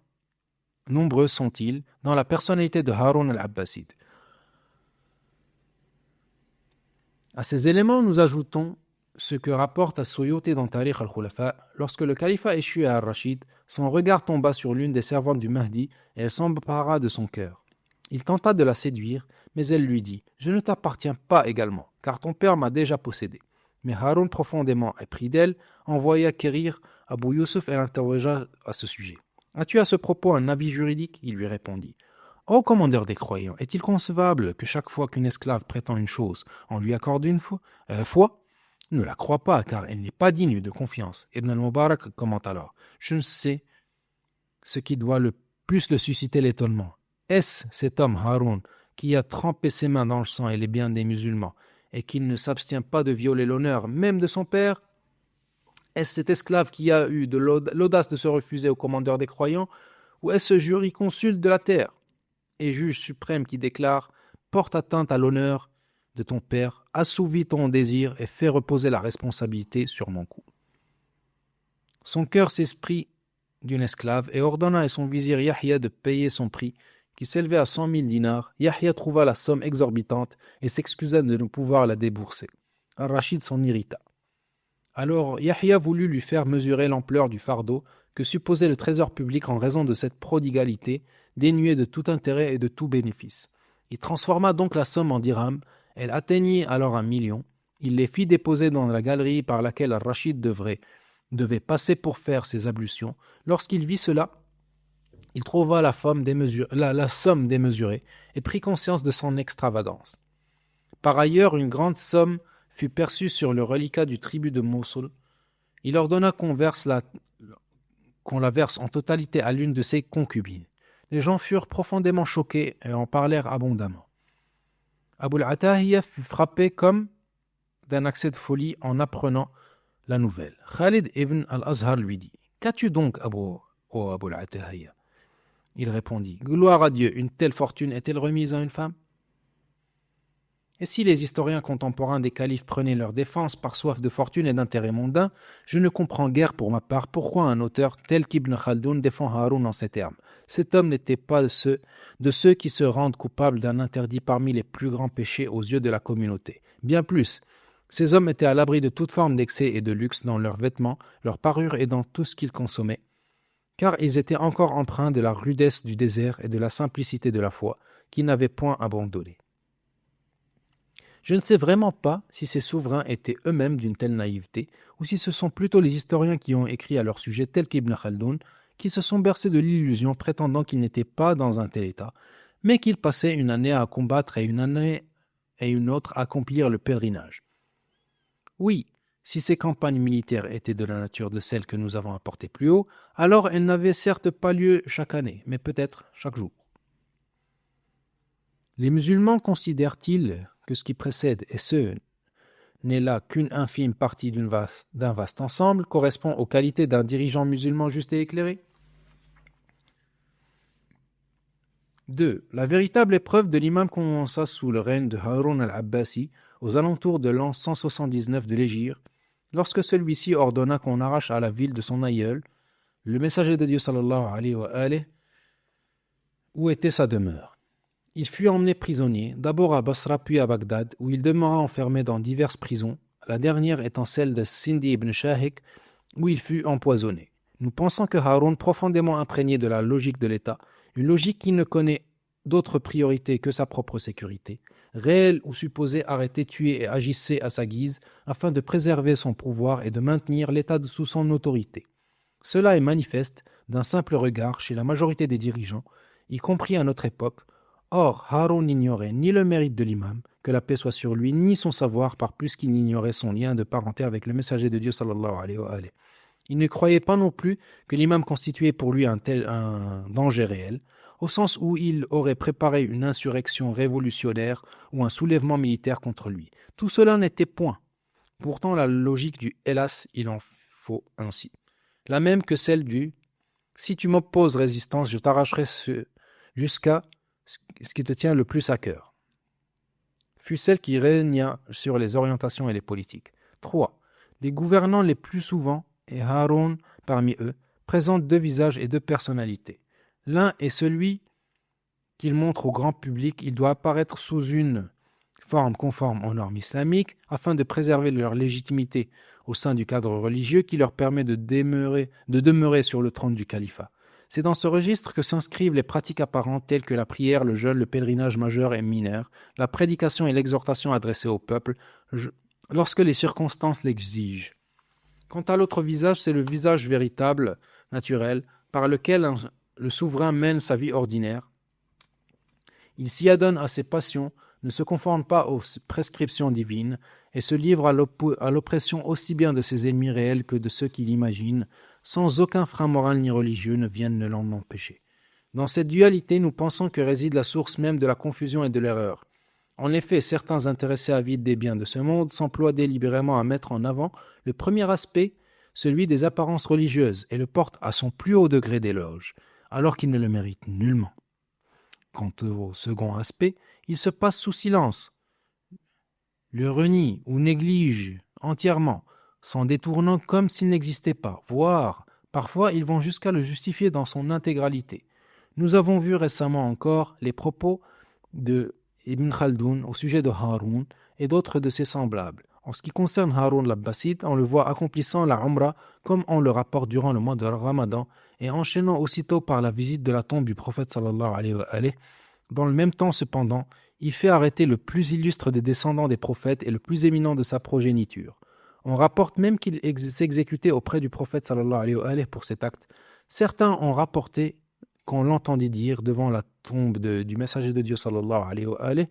nombreux sont-ils dans la personnalité de Haroun al-Abbaside. À ces éléments, nous ajoutons ce que rapporte As-Suyuti dans Tarikh al-Khulafa. Lorsque le califat échut à Ar-Rashid, son regard tomba sur l'une des servantes du Mahdi et elle s'empara de son cœur. Il tenta de la séduire, mais elle lui dit « Je ne t'appartiens pas également, car ton père m'a déjà possédé. » Mais Haroun, profondément épris d'elle, envoya quérir Abu Yusuf et l'interrogea à ce sujet. « As-tu à ce propos un avis juridique ?» Il lui répondit. « Ô commandeur des croyants, est-il concevable que chaque fois qu'une esclave prétend une chose, on lui accorde une foi ? Ne la crois pas, car elle n'est pas digne de confiance. » Ibn al-Mubarak commente alors. Je ne sais ce qui doit le plus le susciter l'étonnement. Est-ce cet homme Haroun qui a trempé ses mains dans le sang et les biens des musulmans et qui ne s'abstient pas de violer l'honneur même de son père? Est-ce cet esclave qui a eu de l'audace de se refuser au commandeur des croyants? Ou est-ce ce jurisconsulte de la terre et juge suprême qui déclare « Porte atteinte à l'honneur de ton père, assouvis ton désir et fais reposer la responsabilité sur mon cou. » Son cœur s'esprit d'une esclave et ordonna à son vizir Yahya de payer son prix, qui s'élevait à 100 000 dinars. Yahya trouva la somme exorbitante et s'excusa de ne pouvoir la débourser. Ar-Rashid s'en irrita. Alors Yahya voulut lui faire mesurer l'ampleur du fardeau que supposait le trésor public en raison de cette prodigalité, dénuée de tout intérêt et de tout bénéfice. Il transforma donc la somme en dirhams. Elle atteignit alors 1 million. Il les fit déposer dans la galerie par laquelle Ar-Rashid devait passer pour faire ses ablutions. Lorsqu'il vit cela, il trouva la somme démesurée et prit conscience de son extravagance. Par ailleurs, une grande somme fut perçue sur le reliquat du tribut de Mossoul. Il ordonna qu'on la verse en totalité à l'une de ses concubines. Les gens furent profondément choqués et en parlèrent abondamment. Abu al-Atahiya fut frappé comme d'un accès de folie en apprenant la nouvelle. Khalid ibn al-Azhar lui dit « Qu'as-tu donc, Abu al-Atahiya » Il répondit « Gloire à Dieu, une telle fortune est-elle remise à une femme ?» Et si les historiens contemporains des califes prenaient leur défense par soif de fortune et d'intérêt mondain, je ne comprends guère pour ma part pourquoi un auteur tel qu'Ibn Khaldoun défend Haroun en ces termes. Cet homme n'était pas de ceux qui se rendent coupables d'un interdit parmi les plus grands péchés aux yeux de la communauté. Bien plus, ces hommes étaient à l'abri de toute forme d'excès et de luxe dans leurs vêtements, leurs parures et dans tout ce qu'ils consommaient, car ils étaient encore empreints de la rudesse du désert et de la simplicité de la foi, qui n'avaient point abandonné. Je ne sais vraiment pas si ces souverains étaient eux-mêmes d'une telle naïveté, ou si ce sont plutôt les historiens qui ont écrit à leur sujet, tels qu'Ibn Khaldoun, qui se sont bercés de l'illusion prétendant qu'ils n'étaient pas dans un tel état, mais qu'ils passaient une année à combattre et une année et une autre à accomplir le pèlerinage. Oui, si ces campagnes militaires étaient de la nature de celles que nous avons apportées plus haut, alors elles n'avaient certes pas lieu chaque année, mais peut-être chaque jour. Les musulmans considèrent-ils que ce qui précède et ce n'est là qu'une infime partie d'un vaste ensemble correspond aux qualités d'un dirigeant musulman juste et éclairé? 2. La véritable épreuve de l'imam commença sous le règne de Haroun al-Abbasi aux alentours de l'an 179 de l'Hégire, lorsque celui-ci ordonna qu'on arrache à la ville de son aïeul, le messager de Dieu sallallahu alayhi wa alayhi, où était sa demeure. Il fut emmené prisonnier, d'abord à Basra puis à Bagdad, où il demeura enfermé dans diverses prisons, la dernière étant celle de Sindi ibn Shahik, où il fut empoisonné. Nous pensons que Haroun, profondément imprégné de la logique de l'État, une logique qui ne connaît d'autre priorité que sa propre sécurité, réelle ou supposée, arrêtait, tuait et agissait à sa guise afin de préserver son pouvoir et de maintenir l'État sous son autorité. Cela est manifeste d'un simple regard chez la majorité des dirigeants, y compris à notre époque. Or, Haroun n'ignorait ni le mérite de l'imam, que la paix soit sur lui, ni son savoir, par plus qu'il ignorait son lien de parenté avec le messager de Dieu sallallahu alayhi wa alayhi. Il ne croyait pas non plus que l'imam constituait pour lui un danger réel, au sens où il aurait préparé une insurrection révolutionnaire ou un soulèvement militaire contre lui. Tout cela n'était point. Pourtant, la logique du « hélas, il en faut ainsi », la même que celle du « si tu m'opposes résistance, je t'arracherai jusqu'à ce qui te tient le plus à cœur », fut celle qui régna sur les orientations et les politiques. 3. Les gouvernants les plus souvent, et Haroun parmi eux, présentent deux visages et deux personnalités. L'un est celui qu'ils montrent au grand public. Il doit apparaître sous une forme conforme aux normes islamiques afin de préserver leur légitimité au sein du cadre religieux qui leur permet de demeurer sur le trône du califat. C'est dans ce registre que s'inscrivent les pratiques apparentes telles que la prière, le jeûne, le pèlerinage majeur et mineur, la prédication et l'exhortation adressées au peuple lorsque les circonstances l'exigent. Quant à l'autre visage, c'est le visage véritable, naturel, par lequel le souverain mène sa vie ordinaire. Il s'y adonne à ses passions, ne se conforme pas aux prescriptions divines et se livre à l'oppression aussi bien de ses ennemis réels que de ceux qui l'imaginent, sans aucun frein moral ni religieux ne vienne l'en empêcher. Dans cette dualité, nous pensons que réside la source même de la confusion et de l'erreur. En effet, certains intéressés avides des biens de ce monde s'emploient délibérément à mettre en avant le premier aspect, celui des apparences religieuses, et le portent à son plus haut degré d'éloge, alors qu'ils ne le méritent nullement. Quant au second aspect, il se passe sous silence, le renie ou néglige entièrement, s'en détournant comme s'il n'existait pas, voire parfois ils vont jusqu'à le justifier dans son intégralité. Nous avons vu récemment encore les propos de Ibn Khaldoun au sujet de Haroun et d'autres de ses semblables. En ce qui concerne Haroun l'Abbaside, on le voit accomplissant la Umrah comme on le rapporte durant le mois de Ramadan et enchaînant aussitôt par la visite de la tombe du prophète sallallahu alayhi wa alayhi. Dans le même temps, cependant, il fait arrêter le plus illustre des descendants des prophètes et le plus éminent de sa progéniture. On rapporte même qu'il s'exécutait auprès du prophète sallallahu alayhi wa alayhi pour cet acte. Certains ont rapporté qu'on l'entendit dire devant la tombe du messager de Dieu sallallahu alayhi wa alayhi,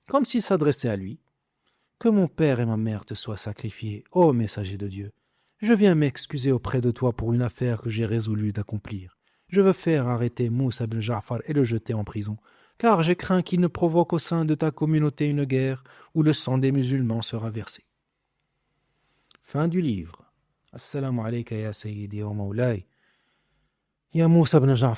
comme s'il s'adressait à lui: « Que mon père et ma mère te soient sacrifiés, ô messager de Dieu. Je viens m'excuser auprès de toi pour une affaire que j'ai résolu d'accomplir. Je veux faire arrêter Moussa ibn Ja'far et le jeter en prison, car j'ai craint qu'il ne provoque au sein de ta communauté une guerre où le sang des musulmans sera versé. » Fin du livre. Assalamu alayka ya sayyidi wa mawlai. Ya Moussa ibn Ja'far.